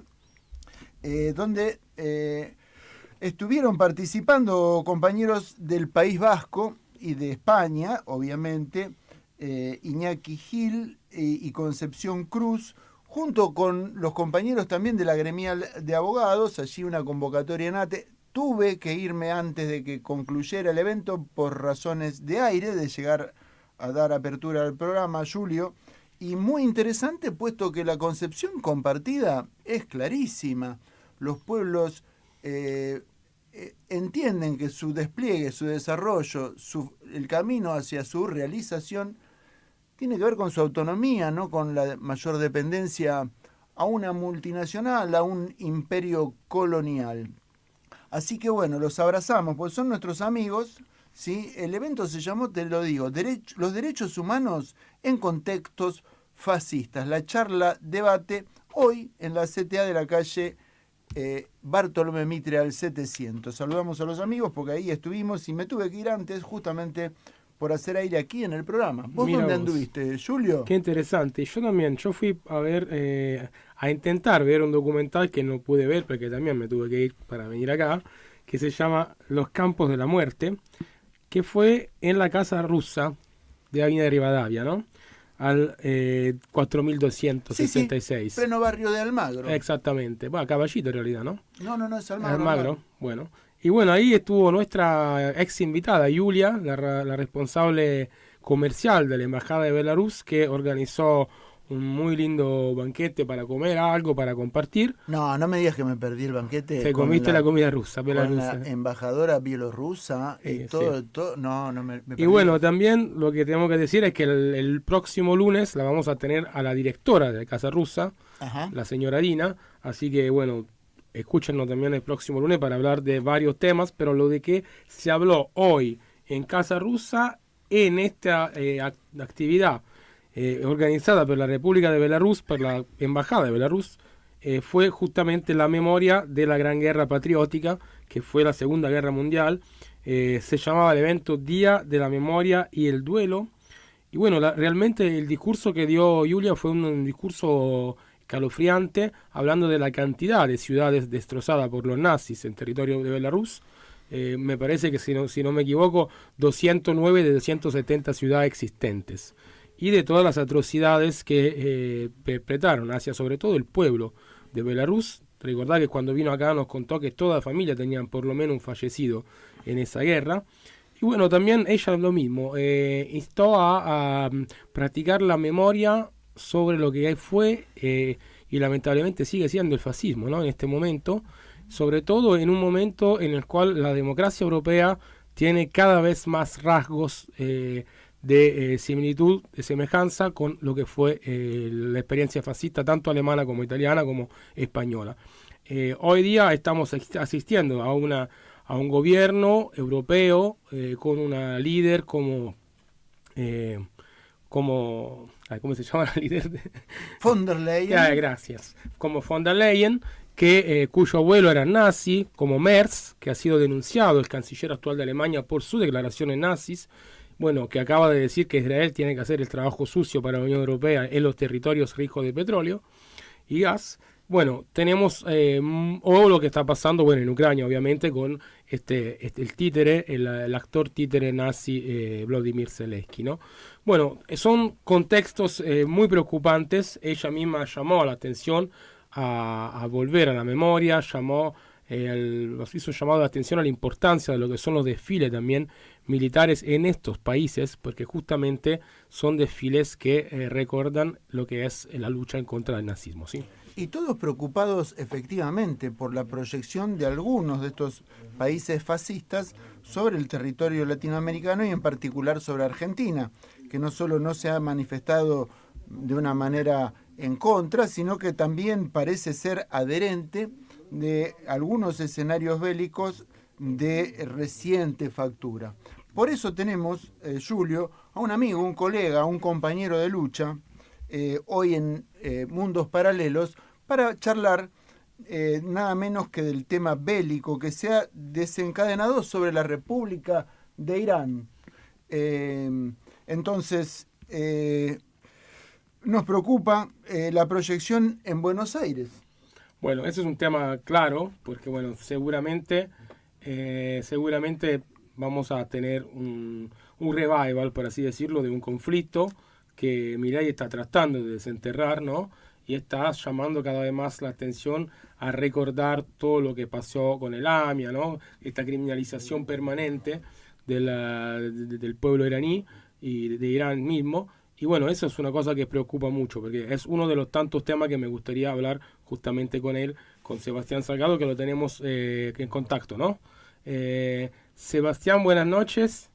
donde estuvieron participando compañeros del País Vasco y de España, obviamente, Iñaki Gil y Concepción Cruz, junto con los compañeros también de la gremial de abogados, allí una convocatoria en ATE. tuve que irme antes de que concluyera el evento por razones de aire, de llegar a dar apertura al programa, Julio, y muy interesante puesto que la concepción compartida es clarísima. Los pueblos entienden que su despliegue, su desarrollo, el camino hacia su realización tiene que ver con su autonomía, no con la mayor dependencia a una multinacional, a un imperio colonial. Así que bueno, los abrazamos, pues son nuestros amigos, ¿sí? El evento se llamó, te lo digo, los derechos humanos en contextos fascistas. La charla debate hoy en la CTA de la calle Bartolomé Mitre al 700. Saludamos a los amigos porque ahí estuvimos y me tuve que ir antes justamente por hacer aire aquí en el programa. ¿Vos dónde anduviste, Julio? Qué interesante. Yo también, yo fui a ver, a intentar ver un documental que no pude ver porque también me tuve que ir para venir acá, que se llama Los Campos de la Muerte, que fue en la Casa Rusa de Avenida Rivadavia, ¿no? Al 4266. Sí, pleno barrio de Almagro. Exactamente. Bueno, Caballito en realidad, ¿no? No, es Almagro. Almagro, bueno. Y bueno, ahí estuvo nuestra ex invitada, Yulia, la responsable comercial de la Embajada de Belarus, que organizó un muy lindo banquete para comer algo, para compartir. No me digas que me perdí el banquete. Te comiste la comida rusa, belarusa. Con la embajadora bielorrusa y todo. No me perdí. Y bueno, también lo que tenemos que decir es que el próximo lunes la vamos a tener a la directora de Casa Rusa, la señora Dina, así que bueno, escúchenos también el próximo lunes para hablar de varios temas, pero lo de que se habló hoy en Casa Rusa, en esta actividad organizada por la República de Belarus, por la Embajada de Belarus, fue justamente la memoria de la Gran Guerra Patriótica, que fue la Segunda Guerra Mundial. Se llamaba el evento Día de la Memoria y el Duelo. Y bueno, realmente el discurso que dio Yulia fue un discurso escalofriante, hablando de la cantidad de ciudades destrozadas por los nazis en territorio de Belarus. Me parece que, si no me equivoco, 209 de 270 ciudades existentes. Y de todas las atrocidades que perpetraron hacia sobre todo el pueblo de Belarus. Recordad que cuando vino acá nos contó que toda la familia tenían por lo menos un fallecido en esa guerra. Y bueno, también ella lo mismo, instó a practicar la memoria sobre lo que fue y lamentablemente sigue siendo el fascismo, ¿no? En este momento, sobre todo en un momento en el cual la democracia europea tiene cada vez más rasgos de similitud, de semejanza con lo que fue la experiencia fascista, tanto alemana como italiana como española. Hoy día estamos asistiendo a un gobierno europeo con una líder como ¿cómo se llama la líder? Von der Leyen. Gracias. Como von der Leyen, cuyo abuelo era nazi, como Merz, que ha sido denunciado, el canciller actual de Alemania, por sus declaraciones nazis. Bueno, que acaba de decir que Israel tiene que hacer el trabajo sucio para la Unión Europea en los territorios ricos de petróleo y gas. Bueno, tenemos o lo que está pasando, bueno, en Ucrania, obviamente, con el títere, el actor títere nazi Vladimir Zelensky, ¿no? Bueno, son contextos muy preocupantes. Ella misma llamó la atención a volver a la memoria, hizo llamado la atención a la importancia de lo que son los desfiles también militares en estos países, porque justamente son desfiles que recuerdan lo que es la lucha en contra del nazismo, ¿sí? Y todos preocupados efectivamente por la proyección de algunos de estos países fascistas sobre el territorio latinoamericano y en particular sobre Argentina, que no solo no se ha manifestado de una manera en contra, sino que también parece ser adherente de algunos escenarios bélicos de reciente factura. Por eso tenemos, Julio, a un amigo, un colega, un compañero de lucha, hoy en Mundos Paralelos, para charlar nada menos que del tema bélico que se ha desencadenado sobre la República de Irán. Entonces, nos preocupa la proyección en Buenos Aires. Bueno, ese es un tema claro, porque bueno, seguramente vamos a tener un revival, por así decirlo, de un conflicto que Milei está tratando de desenterrar, ¿no? y está llamando cada vez más la atención a recordar todo lo que pasó con el AMIA, ¿no? Esta criminalización permanente del pueblo iraní y de Irán mismo. Y bueno, eso es una cosa que preocupa mucho, porque es uno de los tantos temas que me gustaría hablar justamente con él, con Sebastián Salgado, que lo tenemos en contacto, ¿no? Sebastián, buenas noches.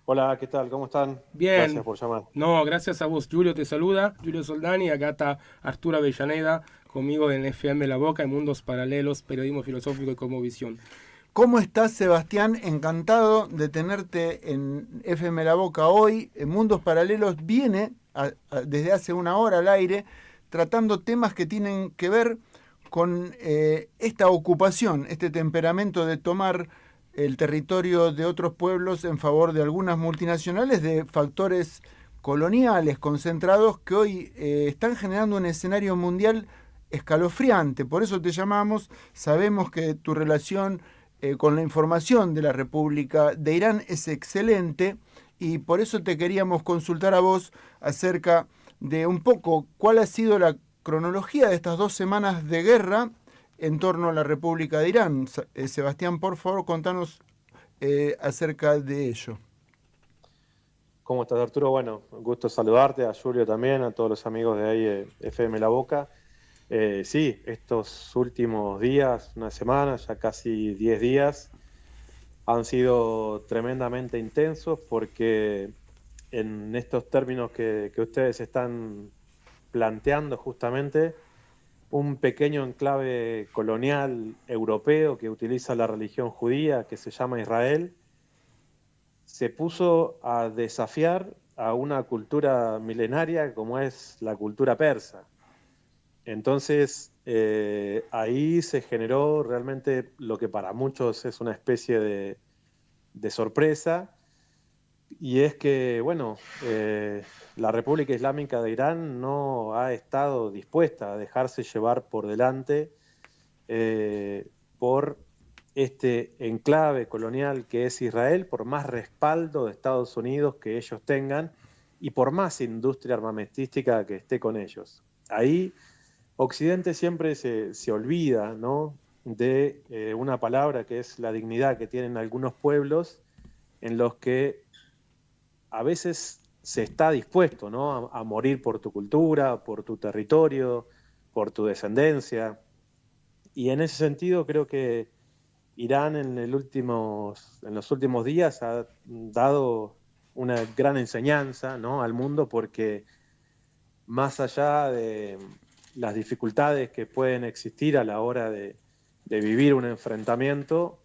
Hola, ¿qué tal? ¿Cómo están? Bien. Gracias por llamar. No, gracias a vos. Julio te saluda, Julio Soldani, acá está Arturo Avellaneda, conmigo en FM La Boca, en Mundos Paralelos, Periodismo Filosófico y Cosmovisión. ¿Cómo estás, Sebastián? Encantado de tenerte en FM La Boca hoy. En Mundos Paralelos viene desde hace una hora al aire tratando temas que tienen que ver con esta ocupación, este temperamento de tomar el territorio de otros pueblos en favor de algunas multinacionales, de factores coloniales concentrados que hoy están generando un escenario mundial escalofriante. Por eso te llamamos, sabemos que tu relación con la información de la República de Irán es excelente y por eso te queríamos consultar a vos acerca de un poco cuál ha sido la cronología de estas 2 semanas de guerra en torno a la República de Irán. Sebastián, por favor, contanos acerca de ello. ¿Cómo estás, Arturo? Bueno, un gusto saludarte, a Julio también, a todos los amigos de ahí, FM La Boca. Sí, estos últimos días, una semana, ya casi 10 días, han sido tremendamente intensos porque en estos términos que ustedes están planteando justamente, un pequeño enclave colonial europeo que utiliza la religión judía, que se llama Israel, se puso a desafiar a una cultura milenaria como es la cultura persa. Entonces, ahí se generó realmente lo que para muchos es una especie de sorpresa, y es que, bueno, la República Islámica de Irán no ha estado dispuesta a dejarse llevar por delante por este enclave colonial que es Israel, por más respaldo de Estados Unidos que ellos tengan y por más industria armamentística que esté con ellos. Ahí Occidente siempre se olvida, ¿no?, de una palabra que es la dignidad que tienen algunos pueblos en los que a veces se está dispuesto, ¿no?, a morir por tu cultura, por tu territorio, por tu descendencia. Y en ese sentido creo que Irán en los últimos días ha dado una gran enseñanza, ¿no?, al mundo, porque más allá de las dificultades que pueden existir a la hora de vivir un enfrentamiento,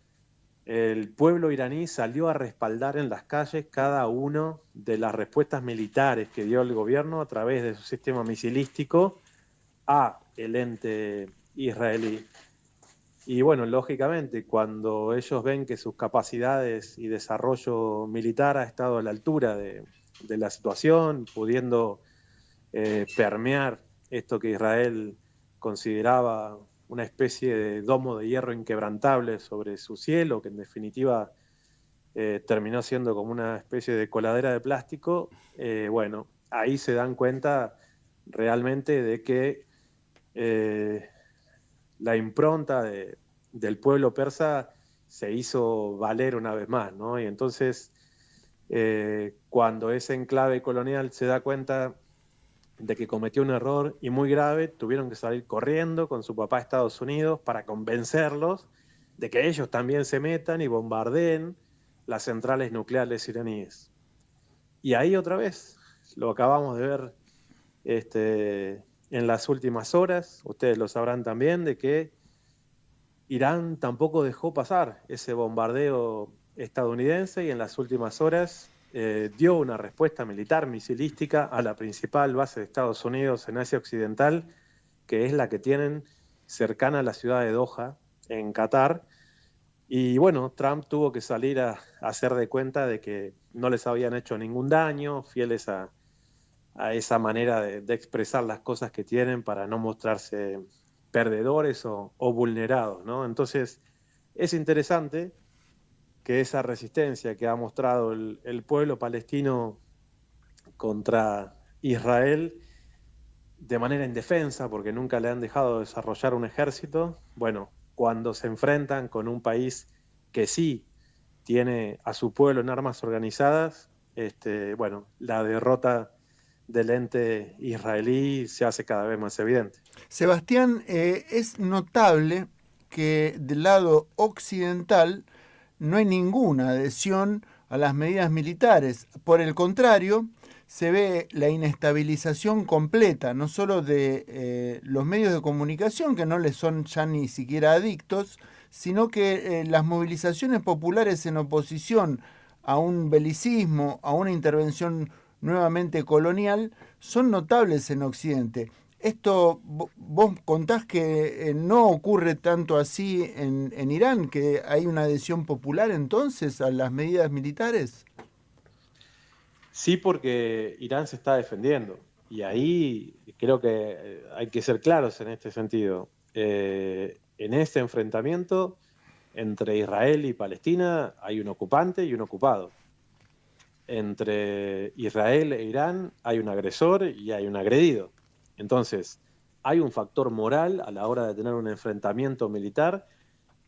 el pueblo iraní salió a respaldar en las calles cada una de las respuestas militares que dio el gobierno a través de su sistema misilístico a el ente israelí. Y bueno, lógicamente, cuando ellos ven que sus capacidades y desarrollo militar ha estado a la altura de la situación, pudiendo permear esto que Israel consideraba una especie de domo de hierro inquebrantable sobre su cielo, que en definitiva terminó siendo como una especie de coladera de plástico, bueno, ahí se dan cuenta realmente de que la impronta del pueblo persa se hizo valer una vez más, ¿no? Y entonces, cuando ese enclave colonial se da cuenta de que cometió un error y muy grave, tuvieron que salir corriendo con su papá a Estados Unidos para convencerlos de que ellos también se metan y bombardeen las centrales nucleares iraníes. Y ahí otra vez, lo acabamos de ver en las últimas horas, ustedes lo sabrán también, de que Irán tampoco dejó pasar ese bombardeo estadounidense y en las últimas horas dio una respuesta militar misilística a la principal base de Estados Unidos en Asia Occidental, que es la que tienen cercana a la ciudad de Doha, en Qatar. Y bueno, Trump tuvo que salir a hacer de cuenta de que no les habían hecho ningún daño, fieles a esa manera de expresar las cosas que tienen para no mostrarse perdedores o vulnerados, ¿no? Entonces, es interesante que esa resistencia que ha mostrado el pueblo palestino contra Israel de manera indefensa, porque nunca le han dejado desarrollar un ejército. Bueno, cuando se enfrentan con un país que sí tiene a su pueblo en armas organizadas, bueno, la derrota del ente israelí se hace cada vez más evidente. Sebastián, es notable que del lado occidental no hay ninguna adhesión a las medidas militares. Por el contrario, se ve la inestabilización completa, no solo de los medios de comunicación, que no les son ya ni siquiera adictos, sino que las movilizaciones populares en oposición a un belicismo, a una intervención nuevamente colonial, son notables en Occidente. Esto, vos contás que no ocurre tanto así en Irán, que hay una adhesión popular entonces a las medidas militares. Sí, porque Irán se está defendiendo, y ahí creo que hay que ser claros en este sentido. En este enfrentamiento entre Israel y Palestina hay un ocupante y un ocupado. Entre Israel e Irán hay un agresor y hay un agredido. Entonces, hay un factor moral a la hora de tener un enfrentamiento militar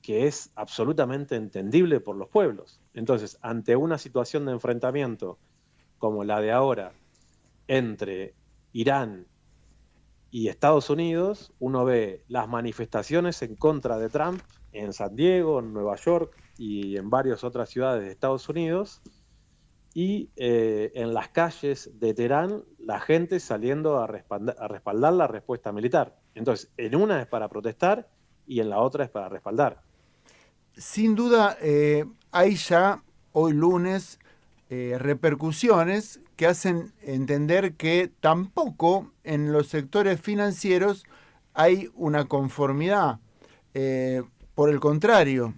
que es absolutamente entendible por los pueblos. Entonces, ante una situación de enfrentamiento como la de ahora entre Irán y Estados Unidos, uno ve las manifestaciones en contra de Trump en San Diego, en Nueva York y en varias otras ciudades de Estados Unidos, y en las calles de Teherán la gente saliendo a respaldar la respuesta militar. Entonces, en una es para protestar y en la otra es para respaldar. Sin duda, hay ya hoy lunes repercusiones que hacen entender que tampoco en los sectores financieros hay una conformidad. Por el contrario,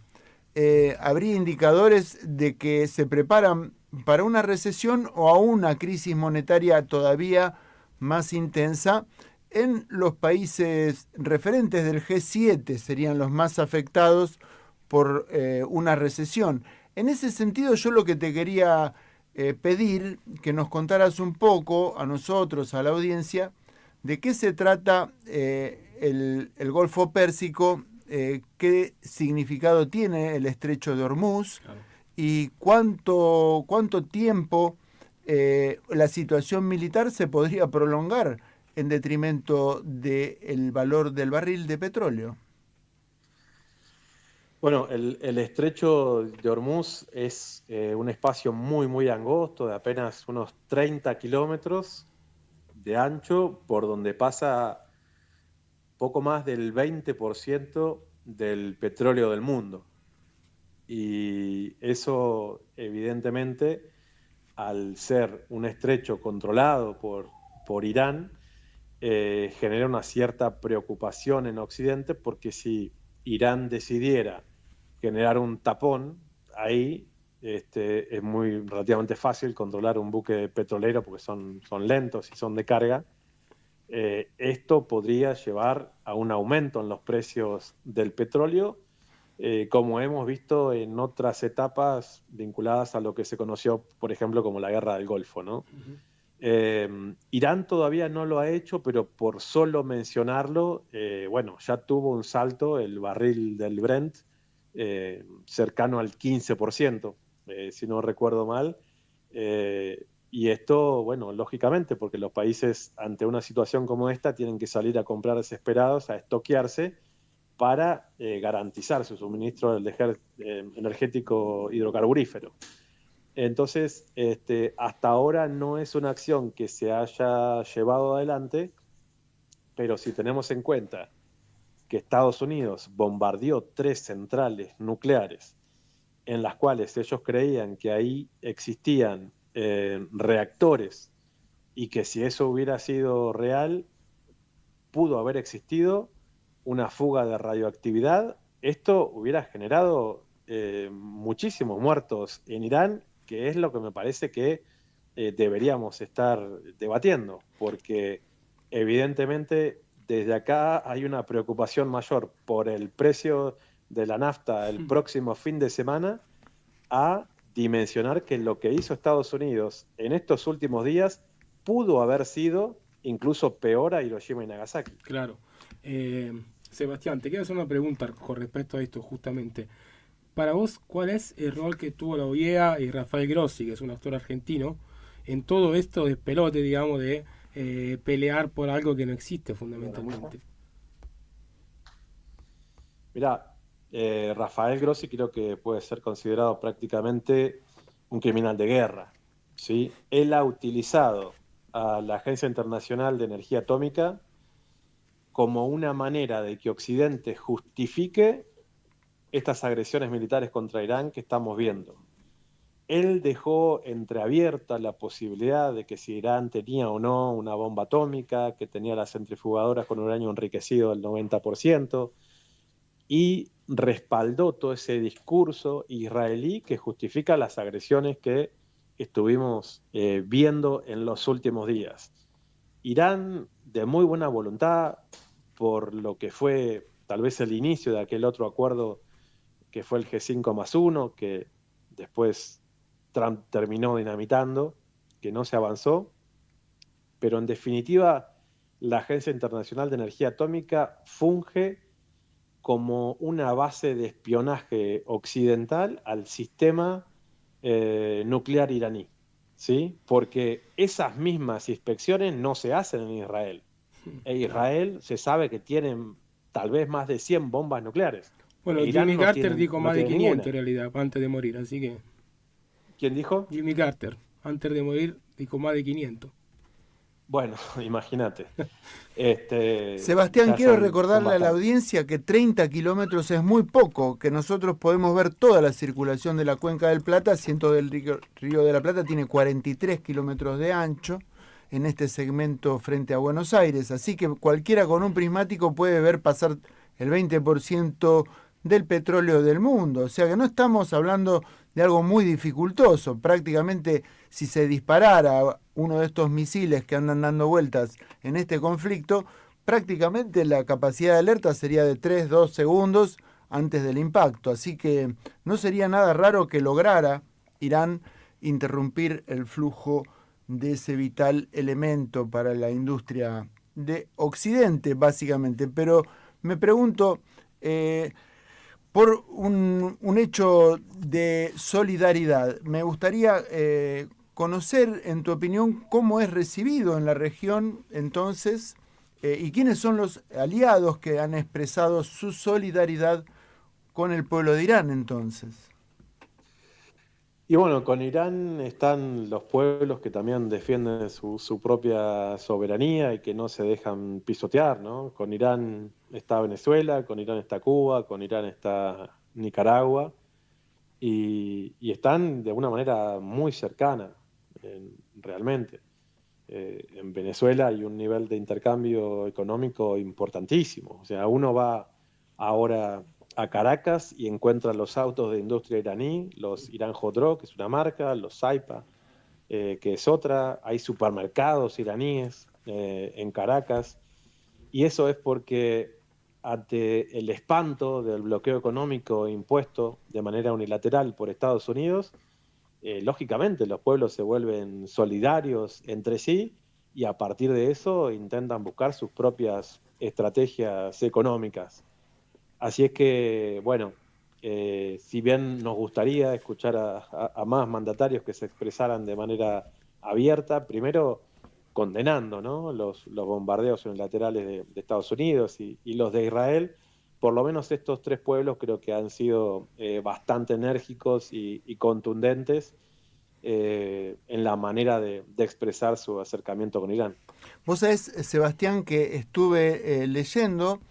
habría indicadores de que se preparan para una recesión o a una crisis monetaria todavía más intensa. En los países referentes del G7 serían los más afectados por una recesión. En ese sentido, yo lo que te quería pedir que nos contaras un poco a nosotros, a la audiencia, de qué se trata el Golfo Pérsico, qué significado tiene el Estrecho de Hormuz, claro, y cuánto tiempo la situación militar se podría prolongar en detrimento del valor del barril de petróleo. Bueno, el estrecho de Hormuz es un espacio muy, muy angosto, de apenas unos 30 kilómetros de ancho, por donde pasa poco más del 20% del petróleo del mundo. Y eso, evidentemente, al ser un estrecho controlado por Irán, genera una cierta preocupación en Occidente, porque si Irán decidiera generar un tapón ahí, es muy relativamente fácil controlar un buque petrolero porque son lentos y son de carga. Esto podría llevar a un aumento en los precios del petróleo, como hemos visto en otras etapas vinculadas a lo que se conoció, por ejemplo, como la Guerra del Golfo, ¿no? Irán todavía no lo ha hecho, pero por solo mencionarlo, bueno, ya tuvo un salto el barril del Brent cercano al 15%, si no recuerdo mal. Y esto, bueno, lógicamente, porque los países ante una situación como esta tienen que salir a comprar desesperados, a estoquearse para garantizar su suministro energético hidrocarburífero. Entonces, hasta ahora no es una acción que se haya llevado adelante, pero si tenemos en cuenta que Estados Unidos bombardeó 3 centrales nucleares en las cuales ellos creían que ahí existían reactores, y que si eso hubiera sido real, pudo haber existido una fuga de radioactividad, esto hubiera generado muchísimos muertos en Irán, que es lo que me parece que deberíamos estar debatiendo, porque evidentemente desde acá hay una preocupación mayor por el precio de la nafta el próximo fin de semana, a dimensionar que lo que hizo Estados Unidos en estos últimos días pudo haber sido incluso peor a Hiroshima y Nagasaki. Claro. Sebastián, te quiero hacer una pregunta con respecto a esto justamente. Para vos, ¿cuál es el rol que tuvo la OIEA y Rafael Grossi, que es un actor argentino, en todo esto de pelote, digamos, de pelear por algo que no existe fundamentalmente? Mirá, Rafael Grossi creo que puede ser considerado prácticamente un criminal de guerra, ¿sí? Él ha utilizado a la Agencia Internacional de Energía Atómica como una manera de que Occidente justifique estas agresiones militares contra Irán que estamos viendo. Él dejó entreabierta la posibilidad de que si Irán tenía o no una bomba atómica, que tenía las centrifugadoras con uranio enriquecido del 90%, y respaldó todo ese discurso israelí que justifica las agresiones que estuvimos viendo en los últimos días. Irán, de muy buena voluntad, por lo que fue tal vez el inicio de aquel otro acuerdo que fue el G5+1, que después Trump terminó dinamitando, que no se avanzó, pero en definitiva la Agencia Internacional de Energía Atómica funge como una base de espionaje occidental al sistema nuclear iraní, ¿sí? Porque esas mismas inspecciones no se hacen en Israel. En Israel se sabe que tienen tal vez más de 100 bombas nucleares. Bueno, Jimmy Carter dijo más de 500 en realidad, antes de morir, así que... ¿Quién dijo? Jimmy Carter, antes de morir, dijo más de 500. Bueno, imagínate. Sebastián, quiero recordarle a la audiencia que 30 kilómetros es muy poco, que nosotros podemos ver toda la circulación de la Cuenca del Plata, siendo del Río de la Plata tiene 43 kilómetros de ancho en este segmento frente a Buenos Aires, así que cualquiera con un prismático puede ver pasar el 20% del petróleo del mundo, o sea que no estamos hablando de algo muy dificultoso. Prácticamente si se disparara uno de estos misiles que andan dando vueltas en este conflicto, prácticamente la capacidad de alerta sería de 3-2 segundos antes del impacto, así que no sería nada raro que lograra Irán interrumpir el flujo de ese vital elemento para la industria de Occidente, básicamente. Pero me pregunto, por un hecho de solidaridad, me gustaría conocer, en tu opinión, cómo es recibido en la región entonces y quiénes son los aliados que han expresado su solidaridad con el pueblo de Irán entonces. Y bueno, con Irán están los pueblos que también defienden su propia soberanía y que no se dejan pisotear, ¿no? Con Irán está Venezuela, con Irán está Cuba, con Irán está Nicaragua y están de una manera muy cercana, realmente. En Venezuela hay un nivel de intercambio económico importantísimo. O sea, uno va ahora a Caracas y encuentra los autos de industria iraní, los Irán Khodro, que es una marca, los Saipa, que es otra. Hay supermercados iraníes en Caracas. Y eso es porque ante el espanto del bloqueo económico impuesto de manera unilateral por Estados Unidos, lógicamente los pueblos se vuelven solidarios entre sí y a partir de eso intentan buscar sus propias estrategias económicas. Así es que, bueno, si bien nos gustaría escuchar a más mandatarios que se expresaran de manera abierta, primero condenando, ¿no?, los bombardeos unilaterales de Estados Unidos y los de Israel, por lo menos estos tres pueblos creo que han sido bastante enérgicos y contundentes en la manera de expresar su acercamiento con Irán. Vos sabés, Sebastián, que estuve leyendo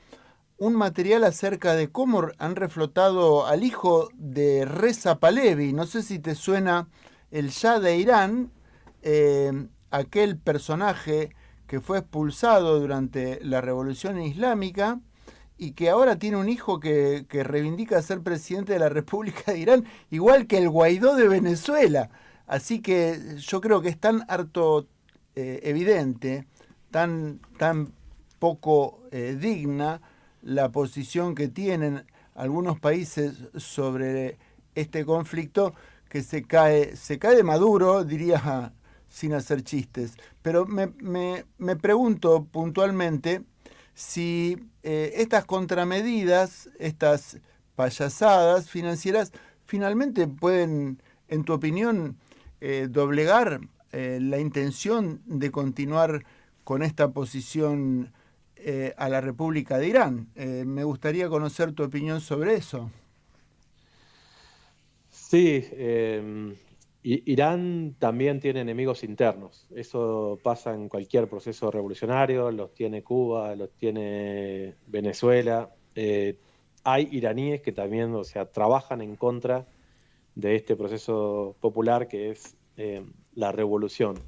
un material acerca de cómo han reflotado al hijo de Reza Pahlavi. No sé si te suena el Shah de Irán, aquel personaje que fue expulsado durante la Revolución Islámica y que ahora tiene un hijo que reivindica ser presidente de la República de Irán, igual que el Guaidó de Venezuela. Así que yo creo que es tan harto evidente, tan poco digna la posición que tienen algunos países sobre este conflicto, que se cae de Maduro, diría sin hacer chistes, pero me pregunto puntualmente si estas contramedidas, estas payasadas financieras, finalmente pueden, en tu opinión, doblegar la intención de continuar con esta posición a la República de Irán. Me gustaría conocer tu opinión sobre eso. Sí, Irán también tiene enemigos internos. Eso pasa en cualquier proceso revolucionario, los tiene Cuba, los tiene Venezuela. Hay iraníes que también, o sea, trabajan en contra de este proceso popular que es la revolución.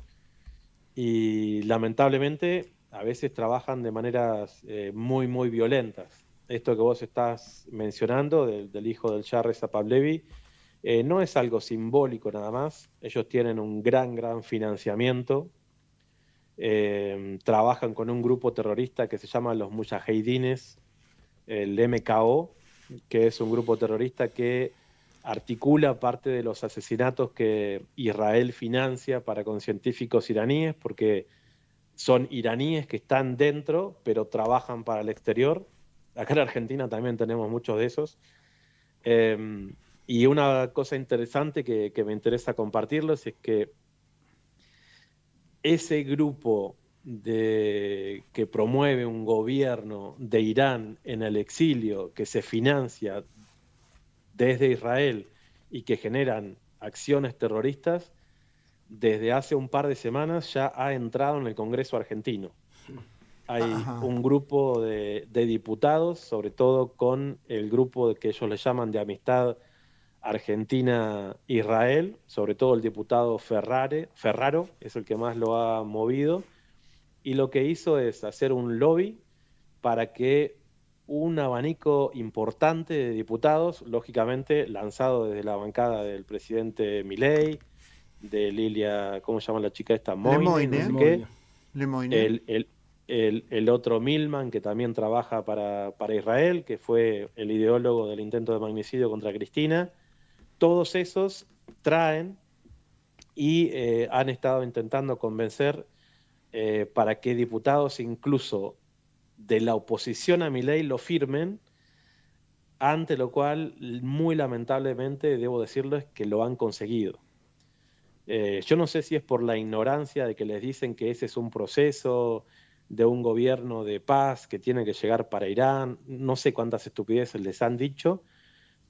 Y lamentablemente a veces trabajan de maneras muy, muy violentas. Esto que vos estás mencionando del hijo del Shah Reza Pahlavi no es algo simbólico nada más. Ellos tienen un gran financiamiento. Trabajan con un grupo terrorista que se llama los Mujahidines, el MKO, que es un grupo terrorista que articula parte de los asesinatos que Israel financia para con científicos iraníes, porque son iraníes que están dentro, pero trabajan para el exterior. Acá en Argentina también tenemos muchos de esos. Y una cosa interesante que me interesa compartirles es que ese grupo que promueve un gobierno de Irán en el exilio, que se financia desde Israel y que generan acciones terroristas, desde hace un par de semanas ya ha entrado en el Congreso argentino. Hay un grupo de diputados, sobre todo con el grupo que ellos le llaman de amistad Argentina-Israel, sobre todo el diputado Ferraro, es el que más lo ha movido, y lo que hizo es hacer un lobby para que un abanico importante de diputados, lógicamente lanzado desde la bancada del presidente Milei, de Lilia, ¿cómo se llama la chica esta? Lemoyne. El otro Milman, que también trabaja para Israel, que fue el ideólogo del intento de magnicidio contra Cristina. Todos esos traen y han estado intentando convencer para que diputados incluso de la oposición a Milei lo firmen, ante lo cual, muy lamentablemente, debo decirles que lo han conseguido. Yo no sé si es por la ignorancia de que les dicen que ese es un proceso de un gobierno de paz que tiene que llegar para Irán, no sé cuántas estupideces les han dicho,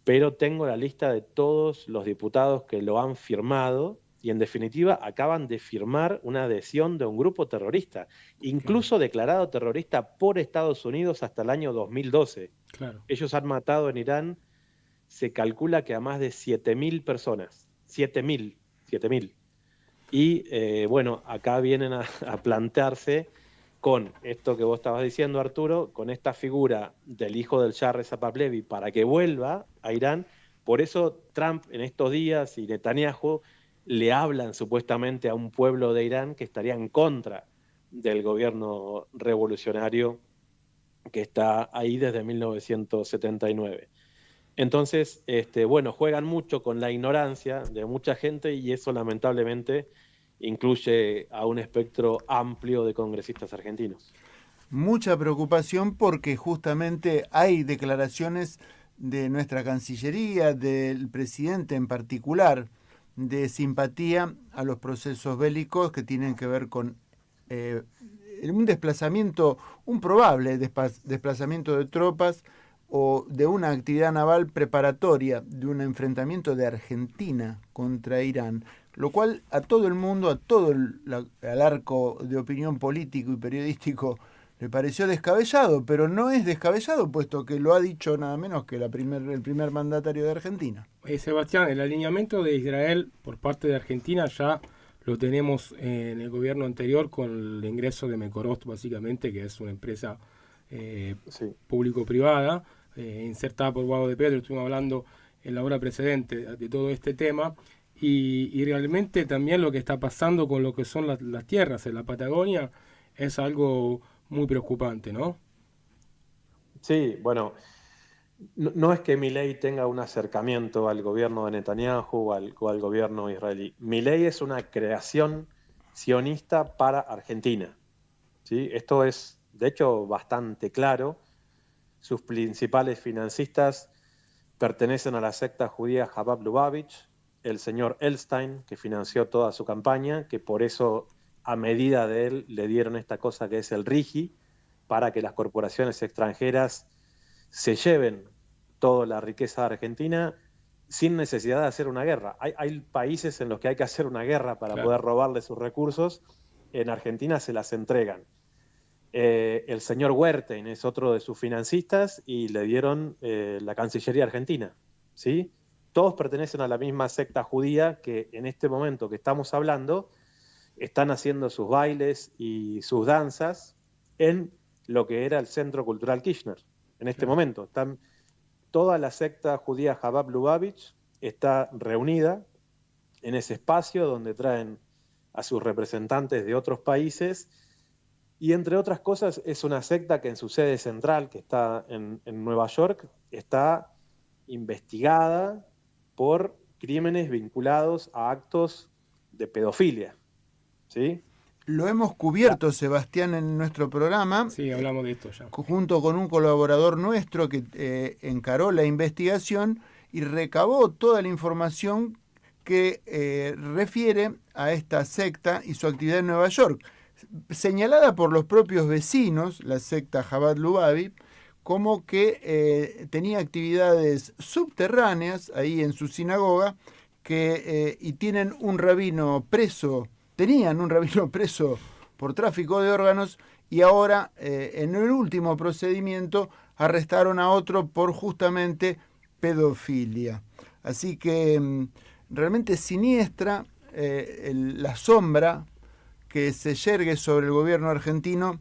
pero tengo la lista de todos los diputados que lo han firmado y en definitiva acaban de firmar una adhesión de un grupo terrorista, incluso declarado terrorista por Estados Unidos hasta el año 2012. Claro. Ellos han matado en Irán, se calcula que a más de 7.000 personas, 7.000. Y bueno, acá vienen a plantearse con esto que vos estabas diciendo, Arturo, con esta figura del hijo del Shah Reza Pahlavi para que vuelva a Irán. Por eso Trump en estos días y Netanyahu le hablan supuestamente a un pueblo de Irán que estaría en contra del gobierno revolucionario que está ahí desde 1979. Entonces, bueno, juegan mucho con la ignorancia de mucha gente y eso lamentablemente incluye a un espectro amplio de congresistas argentinos. Mucha preocupación porque justamente hay declaraciones de nuestra Cancillería, del presidente en particular, de simpatía a los procesos bélicos que tienen que ver con un desplazamiento, un probable desplazamiento de tropas o de una actividad naval preparatoria de un enfrentamiento de Argentina contra Irán, lo cual a todo el mundo, a todo al arco de opinión político y periodístico le pareció descabellado, pero no es descabellado, puesto que lo ha dicho nada menos que el primer mandatario de Argentina. Sebastián, el alineamiento de Israel por parte de Argentina ya lo tenemos en el gobierno anterior con el ingreso de Mekorot, básicamente, que es una empresa público-privada, insertada por Guado de Pedro. Estuvimos hablando en la hora precedente de todo este tema. Y realmente también lo que está pasando con lo que son las tierras en la Patagonia es algo muy preocupante, ¿no? Sí, bueno, no es que Milei tenga un acercamiento al gobierno de Netanyahu o al gobierno israelí. Milei es una creación sionista para Argentina. ¿Sí? Esto es, de hecho, bastante claro. Sus principales financistas pertenecen a la secta judía Chabad Lubavitch, el señor Elstein, que financió toda su campaña, que por eso, a medida de él, le dieron esta cosa que es el RIGI, para que las corporaciones extranjeras se lleven toda la riqueza de Argentina sin necesidad de hacer una guerra. Hay países en los que hay que hacer una guerra para poder robarle sus recursos. En Argentina se las entregan. El señor Wertheim es otro de sus financistas y le dieron la Cancillería Argentina, ¿sí? Todos pertenecen a la misma secta judía que en este momento que estamos hablando están haciendo sus bailes y sus danzas en lo que era el Centro Cultural Kirchner. En este momento están toda la secta judía Chabad Lubavitch está reunida en ese espacio donde traen a sus representantes de otros países. Y entre otras cosas es una secta que en su sede central, que está en Nueva York, está investigada por crímenes vinculados a actos de pedofilia. ¿Sí? Lo hemos cubierto, Sebastián, en nuestro programa. Sí, hablamos de esto ya. Junto con un colaborador nuestro que encaró la investigación y recabó toda la información que refiere a esta secta y su actividad en Nueva York, señalada por los propios vecinos, la secta Chabad Lubavitch, como que tenía actividades subterráneas ahí en su sinagoga y tenían un rabino preso por tráfico de órganos y ahora en el último procedimiento arrestaron a otro por justamente pedofilia. Así que realmente siniestra la sombra que se yergue sobre el gobierno argentino,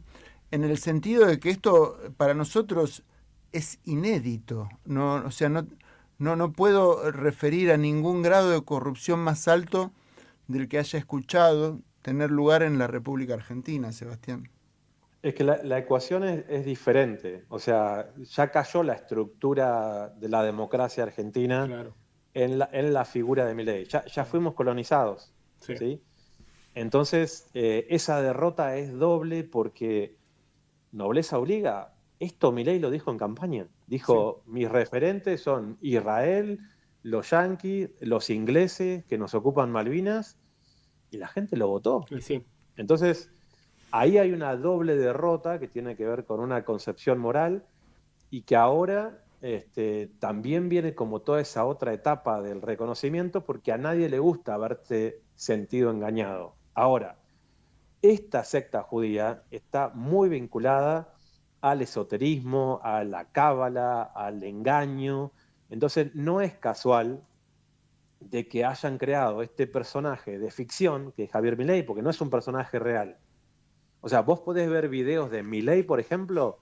en el sentido de que esto para nosotros es inédito. No puedo referir a ningún grado de corrupción más alto del que haya escuchado tener lugar en la República Argentina, Sebastián. Es que la ecuación es diferente. O sea, ya cayó la estructura de la democracia argentina en la figura de Milei. Ya fuimos colonizados. ¿Sí? Entonces, esa derrota es doble porque nobleza obliga. Esto Milei lo dijo en campaña. Dijo, mis referentes son Israel, los yanquis, los ingleses que nos ocupan Malvinas, y la gente lo votó. Sí. Entonces, ahí hay una doble derrota que tiene que ver con una concepción moral y que ahora también viene como toda esa otra etapa del reconocimiento porque a nadie le gusta haberte sentido engañado. Ahora, esta secta judía está muy vinculada al esoterismo, a la cábala, al engaño. Entonces, no es casual de que hayan creado este personaje de ficción, que es Javier Milei, porque no es un personaje real. O sea, vos podés ver videos de Milei, por ejemplo,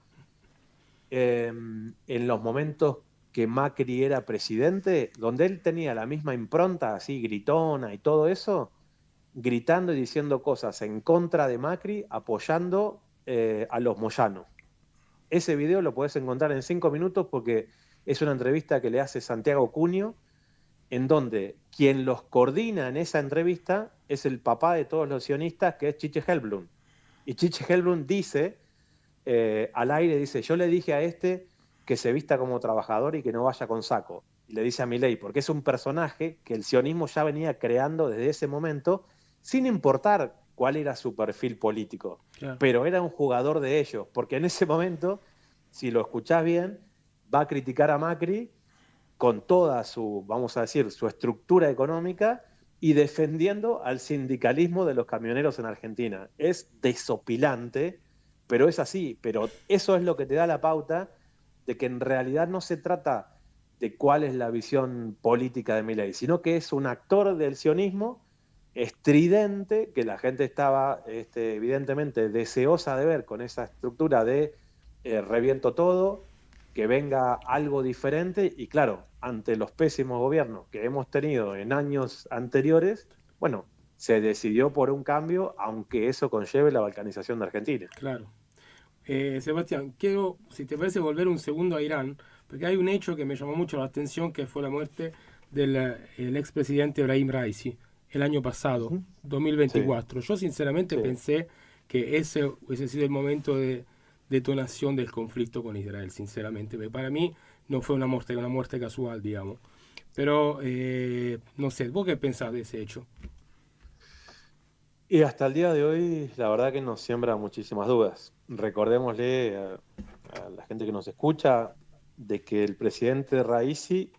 en los momentos que Macri era presidente, donde él tenía la misma impronta, así gritona y todo eso, gritando y diciendo cosas en contra de Macri, apoyando a los Moyano. Ese video lo podés encontrar en 5 minutos porque es una entrevista que le hace Santiago Cunio, en donde quien los coordina en esa entrevista es el papá de todos los sionistas, que es Chiche Helblum. Y Chiche Helblum dice, al aire, dice, yo le dije a este que se vista como trabajador y que no vaya con saco. Y le dice a Milei, porque es un personaje que el sionismo ya venía creando desde ese momento, sin importar cuál era su perfil político. Claro. Pero era un jugador de ellos, porque en ese momento, si lo escuchás bien, va a criticar a Macri con toda su, vamos a decir, su estructura económica y defendiendo al sindicalismo de los camioneros en Argentina. Es desopilante, pero es así. Pero eso es lo que te da la pauta de que en realidad no se trata de cuál es la visión política de Milei, sino que es un actor del sionismo estridente, que la gente estaba evidentemente deseosa de ver con esa estructura de reviento todo, que venga algo diferente y claro, ante los pésimos gobiernos que hemos tenido en años anteriores, bueno, se decidió por un cambio, aunque eso conlleve la balcanización de Argentina. Claro. Sebastián, quiero, si te parece, volver un segundo a Irán, porque hay un hecho que me llamó mucho la atención, que fue la muerte del expresidente Ebrahim Raisi. el año pasado, 2024. Yo sinceramente pensé que ese hubiese sido el momento de detonación del conflicto con Israel, sinceramente. Para mí no fue una muerte casual, digamos. Pero, no sé, ¿vos qué pensás de ese hecho? Y hasta el día de hoy, la verdad que nos siembra muchísimas dudas. Recordémosle a la gente que nos escucha de que el presidente Raisi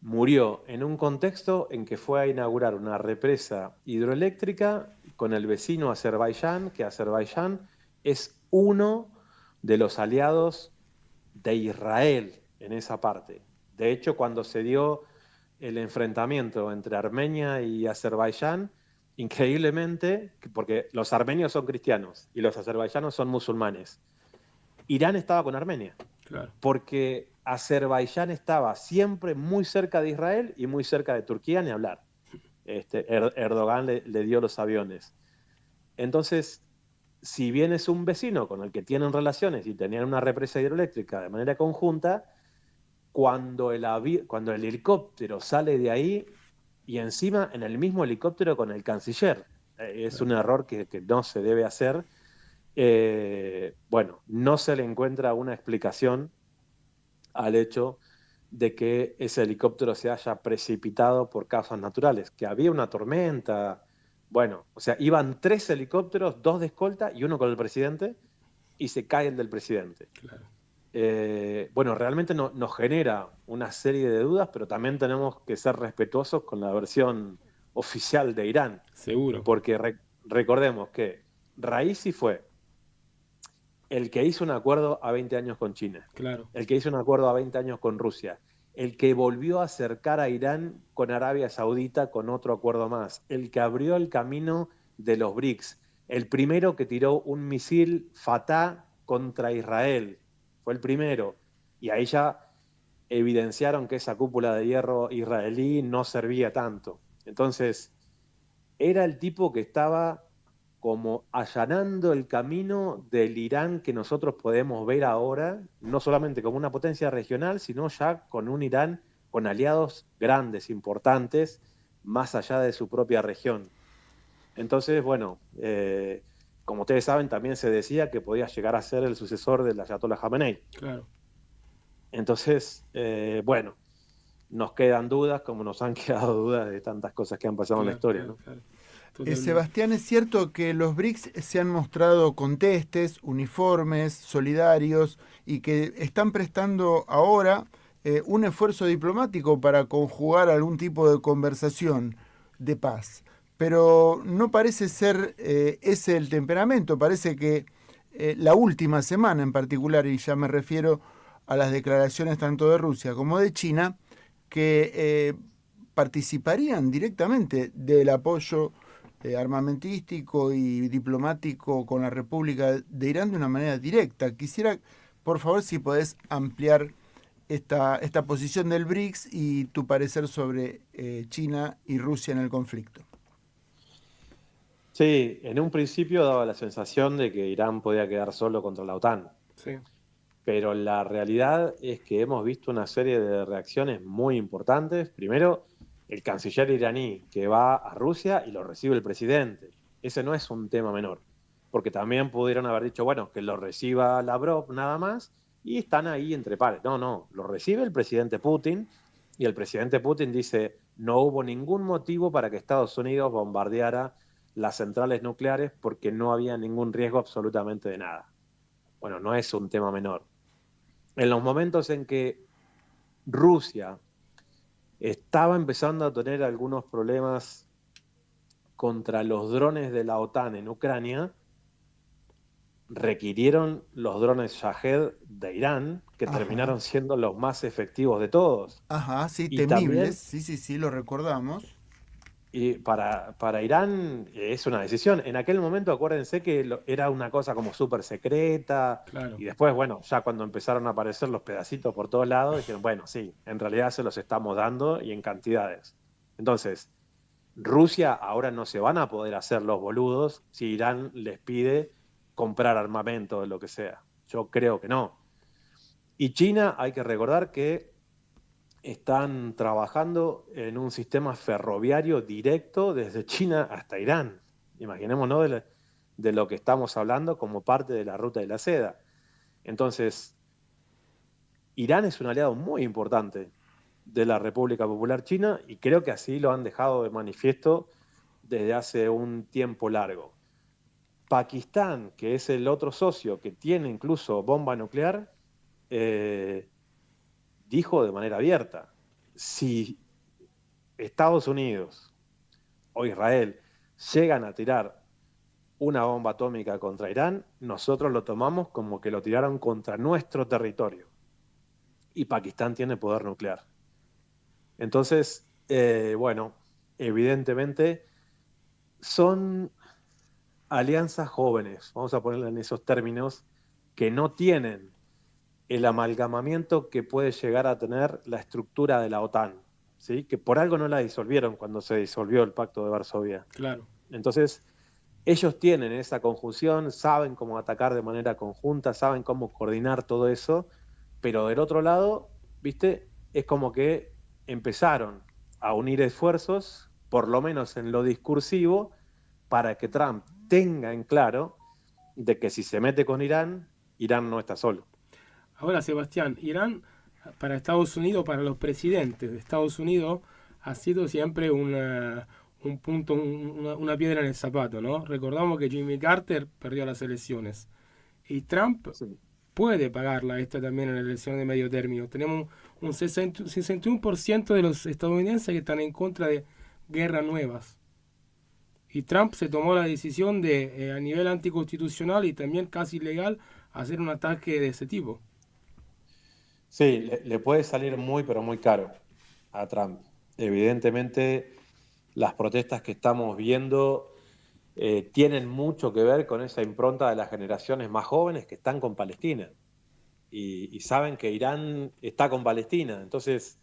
murió en un contexto en que fue a inaugurar una represa hidroeléctrica con el vecino Azerbaiyán, que Azerbaiyán es uno de los aliados de Israel en esa parte. De hecho, cuando se dio el enfrentamiento entre Armenia y Azerbaiyán, increíblemente, porque los armenios son cristianos y los azerbaiyanos son musulmanes, Irán estaba con Armenia. Claro. Porque Azerbaiyán estaba siempre muy cerca de Israel y muy cerca de Turquía, ni hablar. Erdogan le dio los aviones. Entonces, si bien es un vecino con el que tienen relaciones y tenían una represa hidroeléctrica de manera conjunta, cuando el helicóptero sale de ahí y encima en el mismo helicóptero con el canciller, es un error que no se debe hacer. Bueno, no se le encuentra una explicación al hecho de que ese helicóptero se haya precipitado por causas naturales, que había una tormenta. Bueno, o sea, iban 3 helicópteros, 2 de escolta y 1 con el presidente, y se cae el del presidente. Claro. Bueno, realmente nos genera una serie de dudas, pero también tenemos que ser respetuosos con la versión oficial de Irán. Seguro. Porque recordemos que Raisi fue el que hizo un acuerdo a 20 años con China, claro, el que hizo un acuerdo a 20 años con Rusia, el que volvió a acercar a Irán con Arabia Saudita con otro acuerdo más, el que abrió el camino de los BRICS, el primero que tiró un misil Fatah contra Israel, fue el primero, y ahí ya evidenciaron que esa cúpula de hierro israelí no servía tanto. Entonces, era el tipo que estaba como allanando el camino del Irán que nosotros podemos ver ahora, no solamente como una potencia regional, sino ya con un Irán con aliados grandes, importantes, más allá de su propia región. Entonces, bueno, como ustedes saben, también se decía que podía llegar a ser el sucesor del Ayatollah Khamenei. Claro. Entonces, bueno, nos quedan dudas, como nos han quedado dudas de tantas cosas que han pasado en la historia, ¿no? Claro. Sebastián, es cierto que los BRICS se han mostrado contestes, uniformes, solidarios y que están prestando ahora un esfuerzo diplomático para conjugar algún tipo de conversación de paz. Pero no parece ser ese el temperamento, parece que la última semana en particular, y ya me refiero a las declaraciones tanto de Rusia como de China, que participarían directamente del apoyo armamentístico y diplomático con la República de Irán de una manera directa. Quisiera, por favor, si podés ampliar esta posición del BRICS y tu parecer sobre China y Rusia en el conflicto. Sí, en un principio daba la sensación de que Irán podía quedar solo contra la OTAN. Sí. Pero la realidad es que hemos visto una serie de reacciones muy importantes. Primero, el canciller iraní que va a Rusia y lo recibe el presidente. Ese no es un tema menor, porque también pudieron haber dicho, bueno, que lo reciba Lavrov nada más y están ahí entre pares. No, lo recibe el presidente Putin y el presidente Putin dice, no hubo ningún motivo para que Estados Unidos bombardeara las centrales nucleares porque no había ningún riesgo absolutamente de nada. Bueno, no es un tema menor. En los momentos en que Rusia estaba empezando a tener algunos problemas contra los drones de la OTAN en Ucrania, requirieron los drones Shahed de Irán, que terminaron siendo los más efectivos de todos. Ajá, sí, y temibles, también, sí, lo recordamos. Y para Irán es una decisión. En aquel momento, acuérdense que era una cosa como súper secreta. Claro. Y después, bueno, ya cuando empezaron a aparecer los pedacitos por todos lados, dijeron, bueno, sí, en realidad se los estamos dando y en cantidades. Entonces, Rusia ahora no se van a poder hacer los boludos si Irán les pide comprar armamento o lo que sea. Yo creo que no. Y China, hay que recordar que están trabajando en un sistema ferroviario directo desde China hasta Irán. Imaginémonos de lo que estamos hablando como parte de la ruta de la seda. Entonces, Irán es un aliado muy importante de la República Popular China y creo que así lo han dejado de manifiesto desde hace un tiempo largo. Pakistán, que es el otro socio que tiene incluso bomba nuclear, dijo de manera abierta, si Estados Unidos o Israel llegan a tirar una bomba atómica contra Irán, nosotros lo tomamos como que lo tiraron contra nuestro territorio. Y Pakistán tiene poder nuclear. Entonces, bueno, evidentemente son alianzas jóvenes, vamos a ponerla en esos términos, que no tienen el amalgamamiento que puede llegar a tener la estructura de la OTAN, ¿sí? Que por algo no la disolvieron cuando se disolvió el Pacto de Varsovia. Claro. Entonces, ellos tienen esa conjunción, saben cómo atacar de manera conjunta, saben cómo coordinar todo eso, pero del otro lado, ¿viste? Es como que empezaron a unir esfuerzos, por lo menos en lo discursivo, para que Trump tenga en claro de que si se mete con Irán, Irán no está solo. Ahora, Sebastián, Irán para Estados Unidos, para los presidentes de Estados Unidos, ha sido siempre un punto, una piedra en el zapato, ¿no? Recordamos que Jimmy Carter perdió las elecciones y Trump puede pagarla esta también en la elección de medio término. Tenemos un 61% de los estadounidenses que están en contra de guerras nuevas. Y Trump se tomó la decisión de, a nivel anticonstitucional y también casi ilegal, hacer un ataque de ese tipo. Sí, le puede salir muy, pero muy caro a Trump. Evidentemente, las protestas que estamos viendo tienen mucho que ver con esa impronta de las generaciones más jóvenes que están con Palestina. Y saben que Irán está con Palestina. Entonces,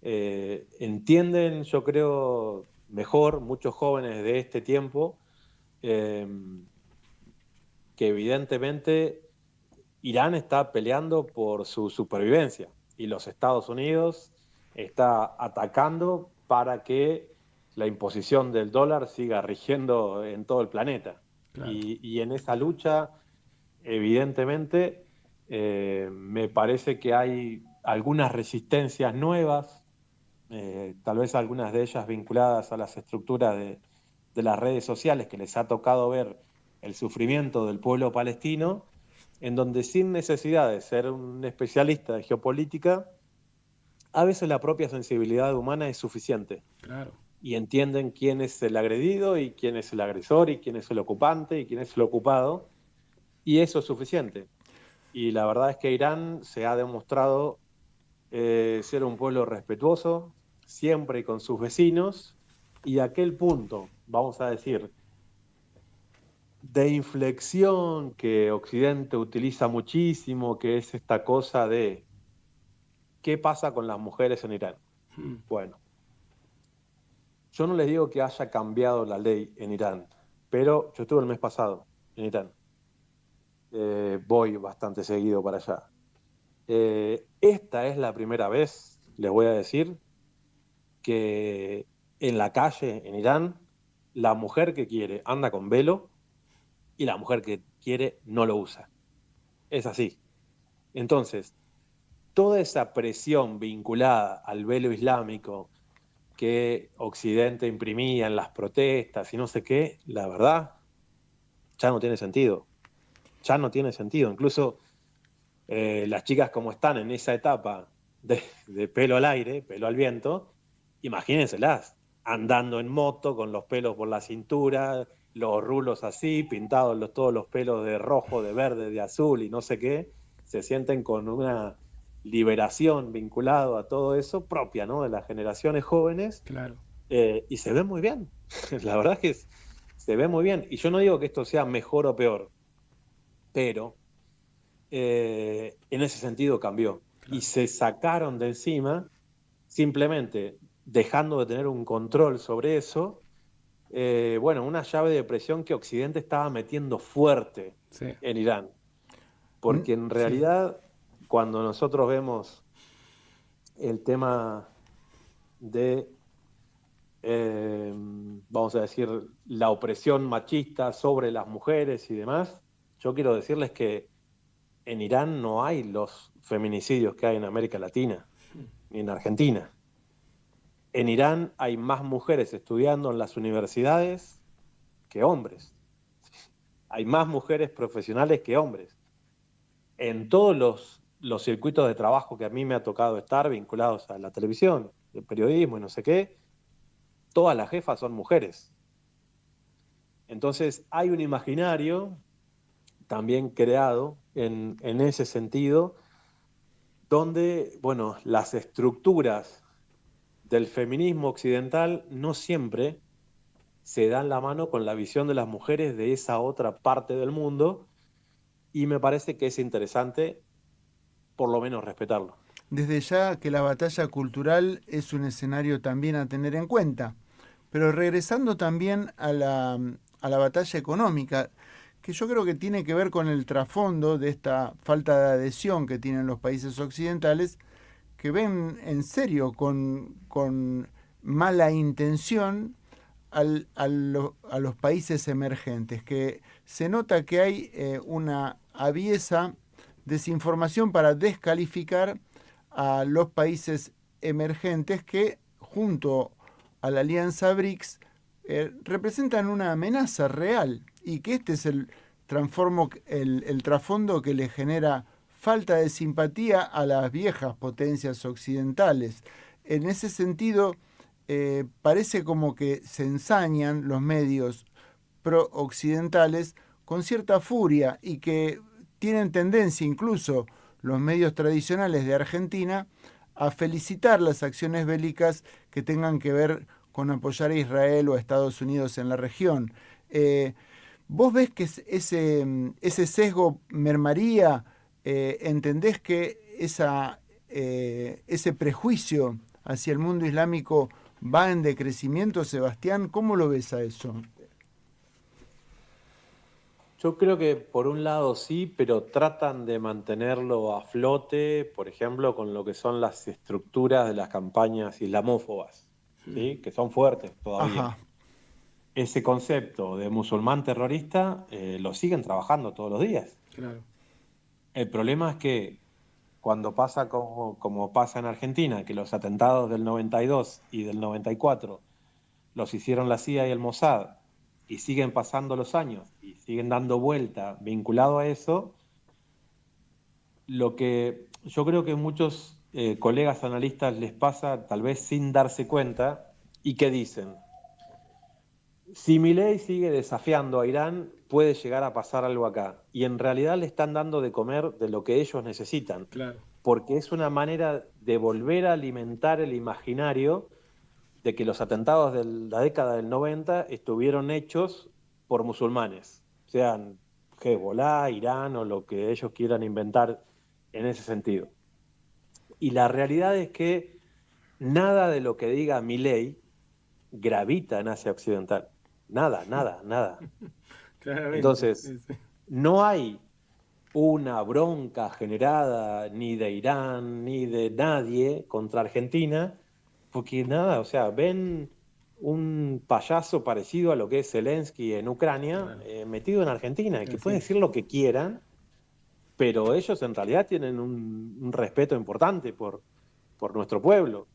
entienden, yo creo, mejor muchos jóvenes de este tiempo que evidentemente Irán está peleando por su supervivencia y los Estados Unidos está atacando para que la imposición del dólar siga rigiendo en todo el planeta. Claro. Y en esa lucha, evidentemente, me parece que hay algunas resistencias nuevas, tal vez algunas de ellas vinculadas a las estructuras de las redes sociales, que les ha tocado ver el sufrimiento del pueblo palestino, en donde sin necesidad de ser un especialista de geopolítica, a veces la propia sensibilidad humana es suficiente. Claro. Y entienden quién es el agredido y quién es el agresor y quién es el ocupante y quién es el ocupado, y eso es suficiente. Y la verdad es que Irán se ha demostrado ser un pueblo respetuoso, siempre con sus vecinos, y aquel punto, vamos a decir, de inflexión que Occidente utiliza muchísimo, que es esta cosa de ¿qué pasa con las mujeres en Irán? Bueno, yo no les digo que haya cambiado la ley en Irán, pero yo estuve el mes pasado en Irán. Voy bastante seguido para allá. Esta es la primera vez, les voy a decir, que en la calle en Irán, la mujer que quiere anda con velo y la mujer que quiere no lo usa. Es así. Entonces, toda esa presión vinculada al velo islámico que Occidente imprimía en las protestas y no sé qué, la verdad, ya no tiene sentido. Ya no tiene sentido. Incluso las chicas como están en esa etapa de pelo al aire, pelo al viento, imagínenselas, andando en moto con los pelos por la cintura, los rulos así, pintados todos los pelos de rojo, de verde, de azul y no sé qué, se sienten con una liberación vinculado a todo eso propia, ¿no?, de las generaciones jóvenes. Claro. Y se ve muy bien. La verdad es que se ve muy bien. Y yo no digo que esto sea mejor o peor, pero en ese sentido cambió. Claro. Y se sacaron de encima, simplemente dejando de tener un control sobre eso, una llave de presión que Occidente estaba metiendo fuerte en Irán. Porque en realidad, cuando nosotros vemos el tema de, vamos a decir, la opresión machista sobre las mujeres y demás, yo quiero decirles que en Irán no hay los feminicidios que hay en América Latina, ni en Argentina. En Irán hay más mujeres estudiando en las universidades que hombres. Hay más mujeres profesionales que hombres. En todos los circuitos de trabajo que a mí me ha tocado estar vinculados a la televisión, el periodismo y no sé qué, todas las jefas son mujeres. Entonces hay un imaginario también creado en ese sentido, donde, bueno, las estructuras del feminismo occidental no siempre se dan la mano con la visión de las mujeres de esa otra parte del mundo, y me parece que es interesante por lo menos respetarlo. Desde ya que la batalla cultural es un escenario también a tener en cuenta, pero regresando también a la batalla económica, que yo creo que tiene que ver con el trasfondo de esta falta de adhesión que tienen los países occidentales, que ven en serio con mala intención a los países emergentes, que se nota que hay una aviesa desinformación para descalificar a los países emergentes que, junto a la alianza BRICS, representan una amenaza real, y que este es el trasfondo que le genera falta de simpatía a las viejas potencias occidentales. En ese sentido, parece como que se ensañan los medios pro-occidentales con cierta furia, y que tienen tendencia, incluso los medios tradicionales de Argentina, a felicitar las acciones bélicas que tengan que ver con apoyar a Israel o a Estados Unidos en la región. ¿Vos ves que ese sesgo mermaría? ¿Entendés que ese prejuicio hacia el mundo islámico va en decrecimiento, Sebastián? ¿Cómo lo ves a eso? Yo creo que por un lado sí, pero tratan de mantenerlo a flote, por ejemplo, con lo que son las estructuras de las campañas islamófobas, ¿sí? Que son fuertes todavía. Ajá. Ese concepto de musulmán terrorista lo siguen trabajando todos los días. Claro. El problema es que cuando pasa como pasa en Argentina, que los atentados del 92 y del 94 los hicieron la CIA y el Mossad, y siguen pasando los años y siguen dando vuelta vinculado a eso, lo que yo creo que muchos colegas analistas les pasa, tal vez sin darse cuenta, y que dicen: si Milei sigue desafiando a Irán, puede llegar a pasar algo acá. Y en realidad le están dando de comer de lo que ellos necesitan. Claro. Porque es una manera de volver a alimentar el imaginario de que los atentados de la década del 90 estuvieron hechos por musulmanes, sean Hezbollah, Irán o lo que ellos quieran inventar en ese sentido. Y la realidad es que nada de lo que diga Milei gravita en Asia Occidental. Nada. Entonces, no hay una bronca generada ni de Irán ni de nadie contra Argentina, porque nada, o sea, ven un payaso parecido a lo que es Zelensky en Ucrania, metido en Argentina, que puede decir lo que quieran, pero ellos en realidad tienen un respeto importante por nuestro pueblo.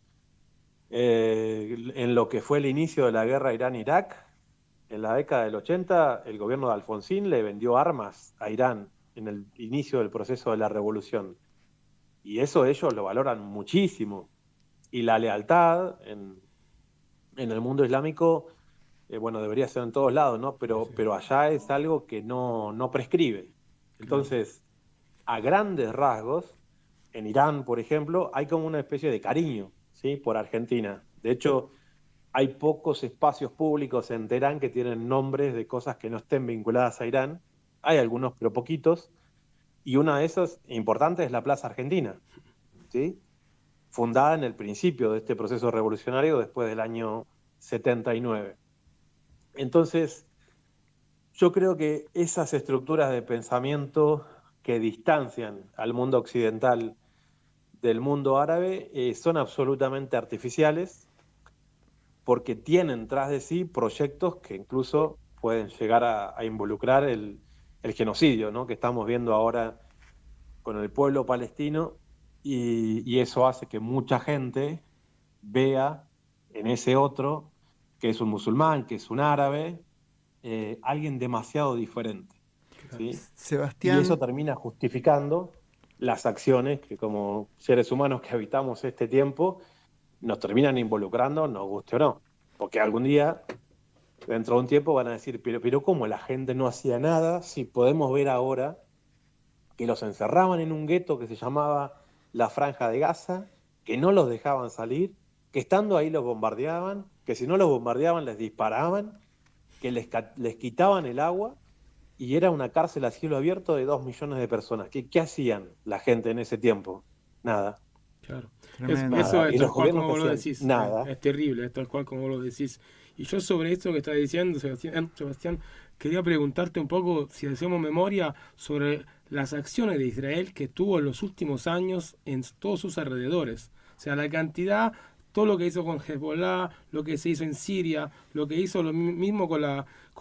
En lo que fue el inicio de la guerra Irán-Irak, en la década del 80, el gobierno de Alfonsín le vendió armas a Irán en el inicio del proceso de la revolución. Y eso ellos lo valoran muchísimo. Y la lealtad en el mundo islámico, bueno, debería ser en todos lados, ¿no? Pero allá es algo que no prescribe. Entonces, a grandes rasgos, en Irán, por ejemplo, hay como una especie de cariño, ¿sí?, por Argentina. De hecho, hay pocos espacios públicos en Teherán que tienen nombres de cosas que no estén vinculadas a Irán. Hay algunos, pero poquitos. Y una de esas importantes es la Plaza Argentina, ¿sí?, fundada en el principio de este proceso revolucionario después del año 79. Entonces, yo creo que esas estructuras de pensamiento que distancian al mundo occidental del mundo árabe son absolutamente artificiales porque tienen tras de sí proyectos que incluso pueden llegar a involucrar el genocidio, ¿no?, que estamos viendo ahora con el pueblo palestino, y eso hace que mucha gente vea en ese otro, que es un musulmán, que es un árabe, alguien demasiado diferente, ¿sí? Sebastián. Y eso termina justificando las acciones que como seres humanos que habitamos este tiempo nos terminan involucrando, nos guste o no. Porque algún día, dentro de un tiempo, van a decir, pero ¿cómo la gente no hacía nada? Si podemos ver ahora que los encerraban en un gueto que se llamaba la Franja de Gaza, que no los dejaban salir, que estando ahí los bombardeaban, que si no los bombardeaban les disparaban, que les quitaban el agua, y era una cárcel a cielo abierto de 2 millones de personas. ¿Qué hacían la gente en ese tiempo? Nada. Claro. Nada. Eso es Y tal los cual gobiernos como vos lo hacían decís. nada. Es terrible, es tal cual como vos lo decís. Y yo sobre esto que estás diciendo, Sebastián, quería preguntarte un poco, si hacemos memoria, sobre las acciones de Israel que tuvo en los últimos años en todos sus alrededores. O sea, la cantidad, todo lo que hizo con Hezbollah, lo que se hizo en Siria, lo que hizo lo mismo con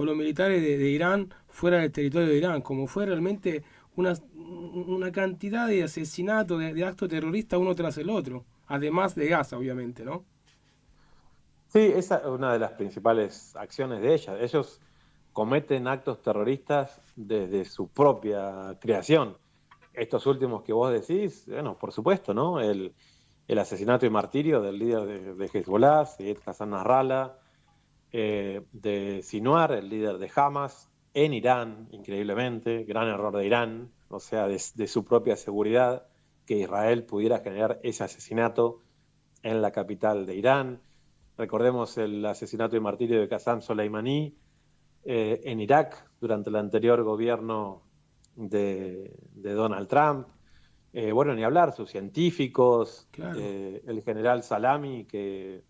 los militares de Irán fuera del territorio de Irán, como fue realmente una cantidad de asesinatos, de actos terroristas uno tras el otro, además de Gaza, obviamente, ¿no? Sí, esa es una de las principales acciones de ellas. Ellos cometen actos terroristas desde su propia creación. Estos últimos que vos decís, bueno, por supuesto, ¿no? El asesinato y martirio del líder de Hezbollah, Sayed Hassan Nasrallah, de Sinwar, el líder de Hamas, en Irán, increíblemente, gran error de Irán, o sea, de su propia seguridad, que Israel pudiera generar ese asesinato en la capital de Irán. Recordemos el asesinato y martirio de Qasem Soleimani en Irak durante el anterior gobierno de Donald Trump. Bueno, ni hablar, sus científicos, claro. El general Salami que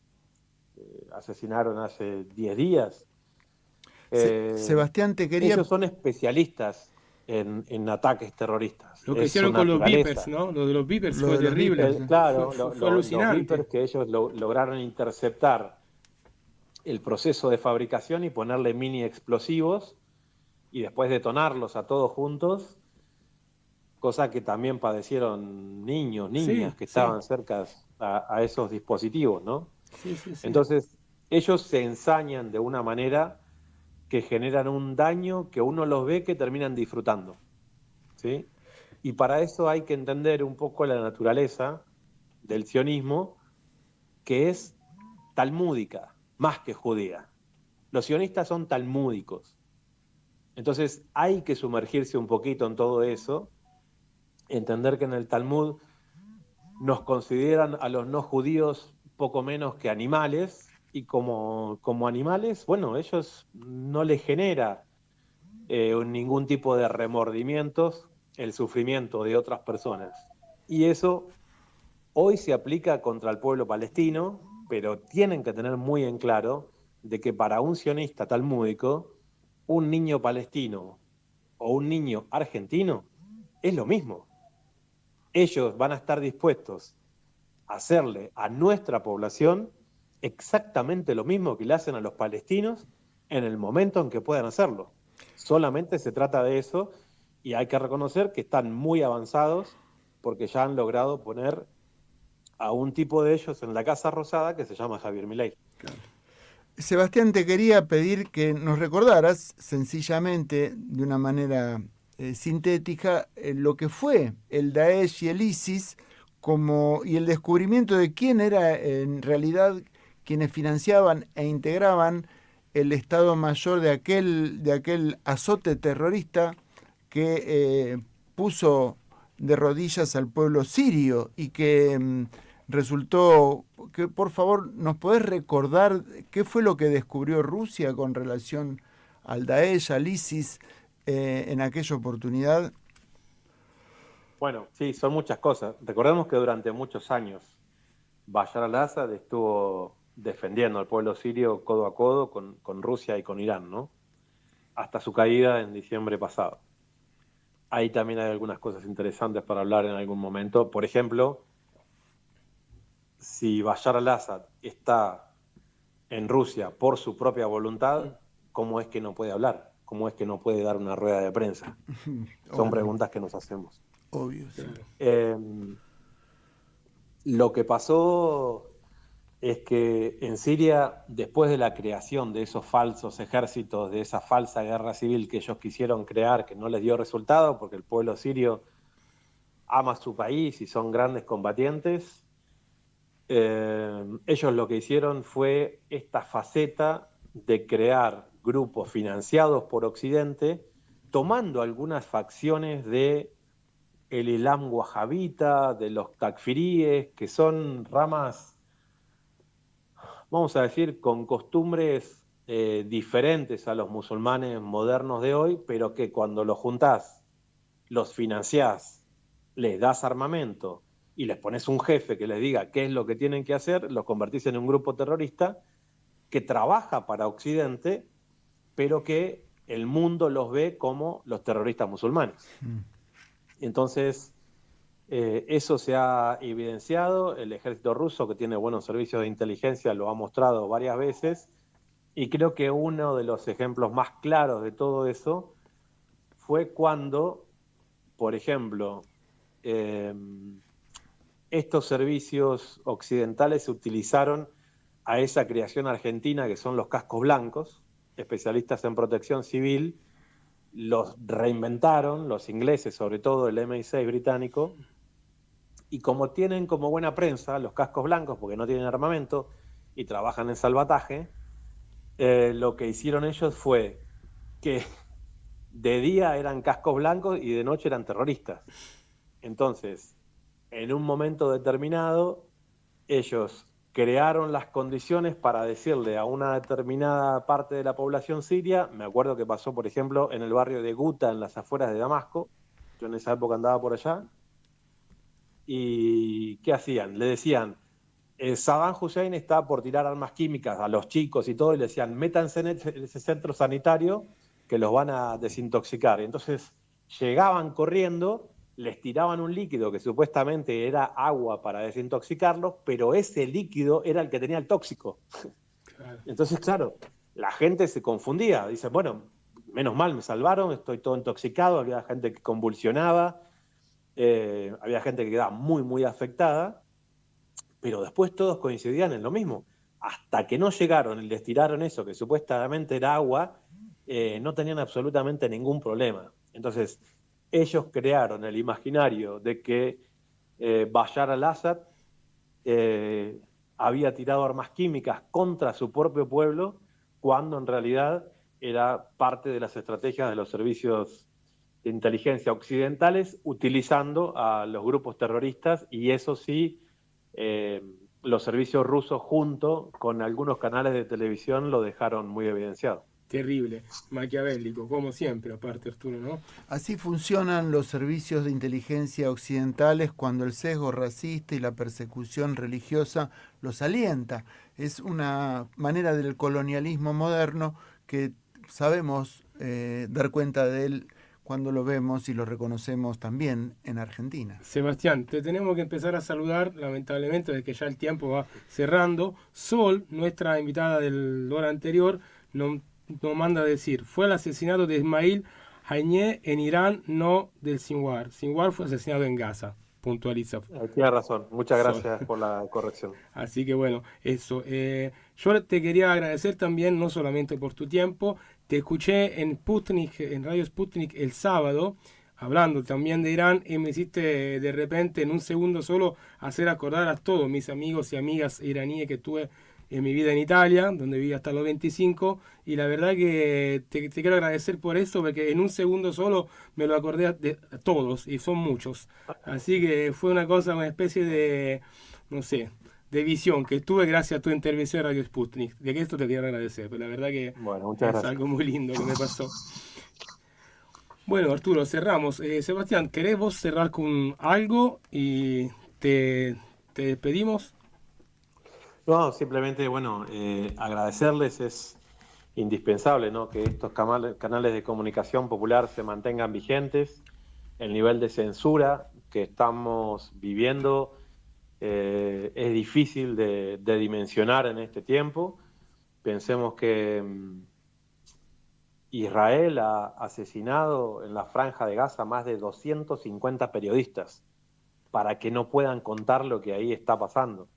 asesinaron hace 10 días. Sebastián, te quería... Ellos son especialistas en ataques terroristas. Lo que hicieron con los Vipers, ¿no? Lo de los Vipers fue terrible. Claro, fue alucinante. Los Vipers que ellos lograron interceptar el proceso de fabricación y ponerle mini explosivos y después detonarlos a todos juntos, cosa que también padecieron niñas que estaban cerca a esos dispositivos, ¿no? Sí. Entonces, ellos se ensañan de una manera que generan un daño que uno los ve que terminan disfrutando, ¿sí? Y para eso hay que entender un poco la naturaleza del sionismo, que es talmúdica, más que judía. Los sionistas son talmúdicos. Entonces hay que sumergirse un poquito en todo eso, entender que en el Talmud nos consideran a los no judíos poco menos que animales, y como animales, bueno, ellos no les genera ningún tipo de remordimientos el sufrimiento de otras personas. Y eso hoy se aplica contra el pueblo palestino, pero tienen que tener muy en claro de que para un sionista talmúdico, un niño palestino o un niño argentino es lo mismo. Ellos van a estar dispuestos a hacerle a nuestra población exactamente lo mismo que le hacen a los palestinos en el momento en que puedan hacerlo. Solamente se trata de eso, y hay que reconocer que están muy avanzados porque ya han logrado poner a un tipo de ellos en la Casa Rosada que se llama Javier Milei. Claro. Sebastián, te quería pedir que nos recordaras sencillamente, de una manera sintética, lo que fue el Daesh y el ISIS y el descubrimiento de quién era en realidad quienes financiaban e integraban el Estado Mayor de aquel azote terrorista que puso de rodillas al pueblo sirio y que resultó, que por favor nos podés recordar qué fue lo que descubrió Rusia con relación al Daesh, al ISIS en aquella oportunidad. Bueno, sí, son muchas cosas. Recordemos que durante muchos años Bashar al-Assad estuvo defendiendo al pueblo sirio codo a codo con Rusia y con Irán, ¿no? Hasta su caída en diciembre pasado. Ahí también hay algunas cosas interesantes para hablar en algún momento. Por ejemplo, si Bashar al-Assad está en Rusia por su propia voluntad, ¿cómo es que no puede hablar? ¿Cómo es que no puede dar una rueda de prensa? Son preguntas que nos hacemos. Obvio, sí. Lo que pasó es que en Siria, después de la creación de esos falsos ejércitos, de esa falsa guerra civil que ellos quisieron crear, que no les dio resultado, porque el pueblo sirio ama su país y son grandes combatientes, ellos lo que hicieron fue esta faceta de crear grupos financiados por Occidente, tomando algunas facciones de el Islam wahabita, de los takfiríes, que son ramas, vamos a decir, con costumbres diferentes a los musulmanes modernos de hoy, pero que cuando los juntás, los financiás, les das armamento y les pones un jefe que les diga qué es lo que tienen que hacer, los convertís en un grupo terrorista que trabaja para Occidente, pero que el mundo los ve como los terroristas musulmanes. Entonces, eso se ha evidenciado. El ejército ruso, que tiene buenos servicios de inteligencia, lo ha mostrado varias veces, y creo que uno de los ejemplos más claros de todo eso fue cuando, por ejemplo, estos servicios occidentales se utilizaron a esa creación argentina que son los cascos blancos, especialistas en protección civil, los reinventaron, los ingleses, sobre todo el MI6 británico, y como tienen como buena prensa los cascos blancos, porque no tienen armamento y trabajan en salvataje, lo que hicieron ellos fue que de día eran cascos blancos y de noche eran terroristas. Entonces, en un momento determinado, ellos crearon las condiciones para decirle a una determinada parte de la población siria, me acuerdo que pasó, por ejemplo, en el barrio de Guta, en las afueras de Damasco, yo en esa época andaba por allá, y ¿qué hacían? Le decían, Saddam Hussein está por tirar armas químicas a los chicos y todo, y le decían, métanse en ese centro sanitario que los van a desintoxicar. Y entonces llegaban corriendo, les tiraban un líquido que supuestamente era agua para desintoxicarlos, pero ese líquido era el que tenía el tóxico. Claro. Entonces, claro, la gente se confundía. Dice, bueno, menos mal, me salvaron, estoy todo intoxicado. Había gente que convulsionaba, había gente que quedaba muy, muy afectada, pero después todos coincidían en lo mismo. Hasta que no llegaron y les tiraron eso, que supuestamente era agua, no tenían absolutamente ningún problema. Entonces, ellos crearon el imaginario de que Bashar al-Assad había tirado armas químicas contra su propio pueblo, cuando en realidad era parte de las estrategias de los servicios de inteligencia occidentales, utilizando a los grupos terroristas, y eso sí, los servicios rusos junto con algunos canales de televisión lo dejaron muy evidenciado. Terrible, maquiavélico, como siempre, aparte, Arturo, ¿no? Así funcionan los servicios de inteligencia occidentales cuando el sesgo racista y la persecución religiosa los alienta. Es una manera del colonialismo moderno que sabemos dar cuenta de él cuando lo vemos y lo reconocemos también en Argentina. Sebastián, te tenemos que empezar a saludar, lamentablemente, desde que ya el tiempo va cerrando. Sol, nuestra invitada del hora anterior, nos manda a decir, fue el asesinato de Ismail Haniyeh en Irán, no del Sinwar. Sinwar fue asesinado en Gaza, puntualiza. Tienes razón, muchas gracias por la corrección. Así que bueno, eso. Yo te quería agradecer también, no solamente por tu tiempo, te escuché en Sputnik, en Radio Sputnik el sábado, hablando también de Irán, y me hiciste de repente, en un segundo solo, hacer acordar a todos mis amigos y amigas iraníes que tuve en mi vida en Italia, donde viví hasta los 25, y la verdad que te quiero agradecer por eso, porque en un segundo solo me lo acordé de todos, y son muchos. Así que fue una cosa, una especie de, no sé, de visión que tuve gracias a tu intervención en Radio Sputnik. De que esto te quiero agradecer, pero la verdad que bueno, es algo muy lindo que me pasó. Bueno, Arturo, cerramos. Sebastián, ¿querés vos cerrar con algo y te despedimos? No, simplemente, bueno, agradecerles, es indispensable, ¿no?, que estos canales de comunicación popular se mantengan vigentes. El nivel de censura que estamos viviendo es difícil de dimensionar en este tiempo. Pensemos que Israel ha asesinado en la Franja de Gaza más de 250 periodistas para que no puedan contar lo que ahí está pasando.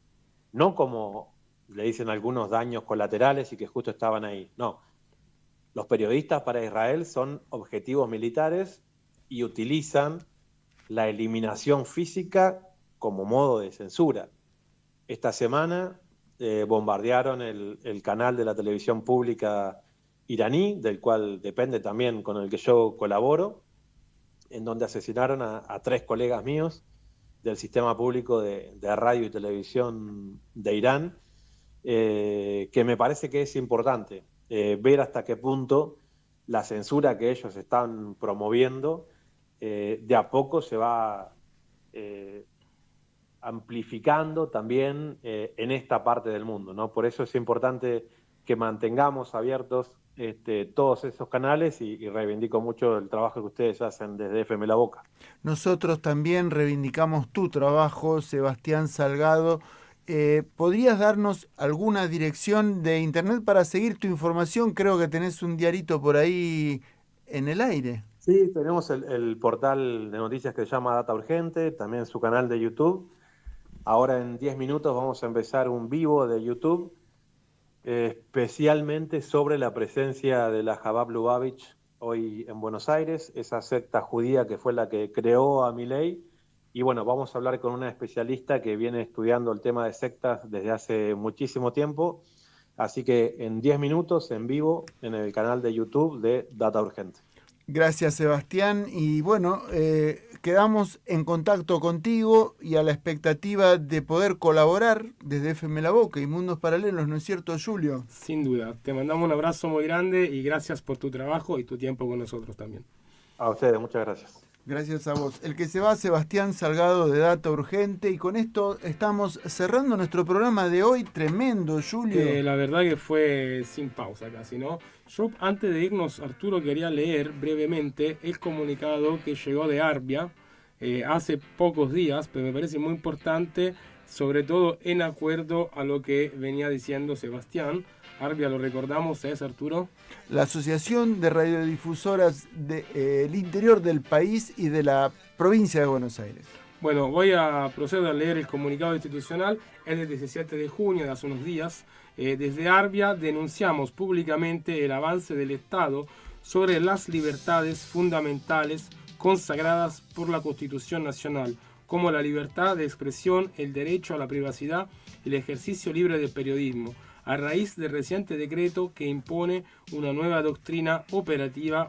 No como le dicen algunos daños colaterales y que justo estaban ahí. No. Los periodistas para Israel son objetivos militares y utilizan la eliminación física como modo de censura. Esta semana bombardearon el canal de la televisión pública iraní, del cual depende también con el que yo colaboro, en donde asesinaron a 3 colegas míos del sistema público de radio y televisión de Irán, que me parece que es importante ver hasta qué punto la censura que ellos están promoviendo de a poco se va amplificando también en esta parte del mundo, ¿no? Por eso es importante que mantengamos abiertos todos esos canales y reivindico mucho el trabajo que ustedes hacen desde FM La Boca. Nosotros también reivindicamos tu trabajo, Sebastián Salgado. ¿Podrías darnos alguna dirección de internet para seguir tu información? Creo que tenés un diarito por ahí en el aire. Sí, tenemos el portal de noticias que se llama Data Urgente, también su canal de YouTube. Ahora en 10 minutos vamos a empezar un vivo de YouTube, especialmente sobre la presencia de la Chabad Lubavitch hoy en Buenos Aires, esa secta judía que fue la que creó a Milei. Y bueno, vamos a hablar con una especialista que viene estudiando el tema de sectas desde hace muchísimo tiempo. Así que en 10 minutos, en vivo, en el canal de YouTube de Data Urgente. Gracias, Sebastián. Y bueno, quedamos en contacto contigo y a la expectativa de poder colaborar desde FM La Boca y Mundos Paralelos, ¿no es cierto, Julio? Sin duda. Te mandamos un abrazo muy grande y gracias por tu trabajo y tu tiempo con nosotros también. A ustedes, muchas gracias. Gracias a vos. El que se va, Sebastián Salgado de Data Urgente. Y con esto estamos cerrando nuestro programa de hoy. Tremendo, Julio. La verdad que fue sin pausa casi, ¿no? Yo, antes de irnos, Arturo, quería leer brevemente el comunicado que llegó de Arbia hace pocos días, pero me parece muy importante, sobre todo en acuerdo a lo que venía diciendo Sebastián. Arbia, lo recordamos, es, Arturo. La Asociación de Radiodifusoras del interior del país y de la provincia de Buenos Aires. Bueno, voy a proceder a leer el comunicado institucional. Es del 17 de junio, de hace unos días. Desde Arbia denunciamos públicamente el avance del Estado sobre las libertades fundamentales consagradas por la Constitución Nacional, como la libertad de expresión, el derecho a la privacidad y el ejercicio libre del periodismo, a raíz del reciente decreto que impone una nueva doctrina operativa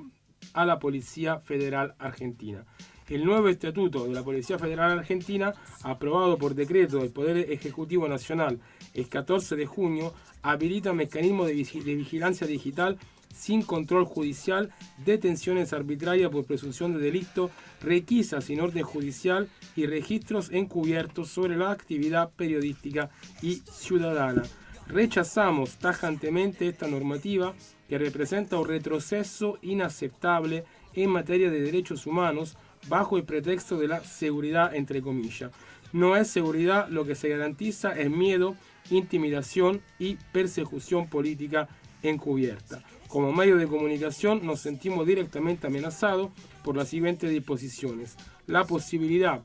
a la Policía Federal Argentina. El nuevo Estatuto de la Policía Federal Argentina, aprobado por decreto del Poder Ejecutivo Nacional el 14 de junio, habilita mecanismos de vigilancia digital sin control judicial, detenciones arbitrarias por presunción de delito, requisas sin orden judicial y registros encubiertos sobre la actividad periodística y ciudadana. Rechazamos tajantemente esta normativa que representa un retroceso inaceptable en materia de derechos humanos bajo el pretexto de la seguridad, entre comillas. No es seguridad, lo que se garantiza es miedo, intimidación y persecución política encubierta. Como medio de comunicación nos sentimos directamente amenazados por las siguientes disposiciones: la posibilidad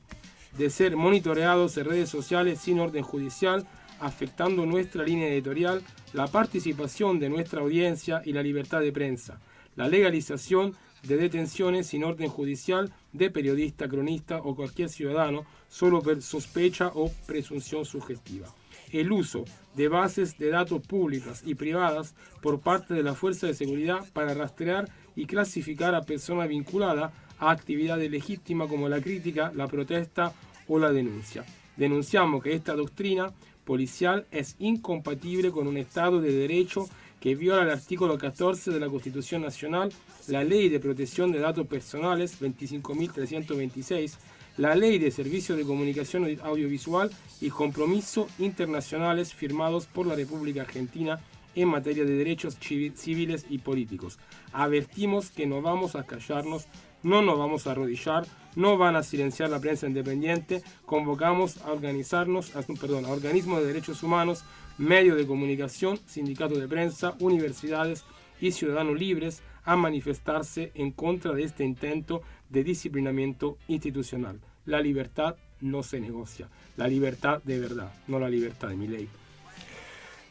de ser monitoreados en redes sociales sin orden judicial, afectando nuestra línea editorial, la participación de nuestra audiencia y la libertad de prensa, la legalización de detenciones sin orden judicial de periodista, cronista o cualquier ciudadano solo por sospecha o presunción subjetiva, el uso de bases de datos públicas y privadas por parte de la Fuerza de Seguridad para rastrear y clasificar a personas vinculadas a actividades legítimas como la crítica, la protesta o la denuncia. Denunciamos que esta doctrina policial es incompatible con un Estado de Derecho que viola el artículo 14 de la Constitución Nacional, la Ley de Protección de Datos Personales 25.326, la Ley de Servicios de Comunicación Audiovisual y compromisos internacionales firmados por la República Argentina en materia de derechos civiles y políticos. Advertimos que no vamos a callarnos no nos vamos a arrodillar, no van a silenciar la prensa independiente. Convocamos a organismos de derechos humanos, medios de comunicación, sindicatos de prensa, universidades y ciudadanos libres a manifestarse en contra de este intento de disciplinamiento institucional. La libertad no se negocia, la libertad de verdad, no la libertad de Milei.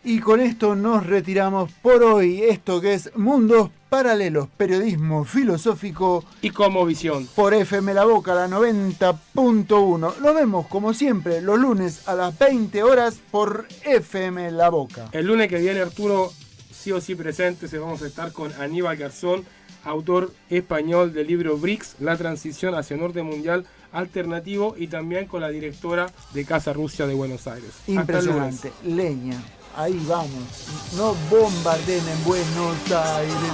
Y con esto nos retiramos por hoy. Esto que es Mundos Paralelos, periodismo filosófico y cosmovisión. Por FM La Boca, la 90.1. Nos vemos como siempre los lunes a las 20 horas por FM La Boca. El lunes que viene, Arturo, sí o sí presente, vamos a estar con Aníbal Garzón, autor español del libro BRICS, la transición hacia un orden mundial alternativo, y también con la directora de Casa Rusia de Buenos Aires. Impresionante, leña. Ahí vamos, no bombardeen en Buenos Aires.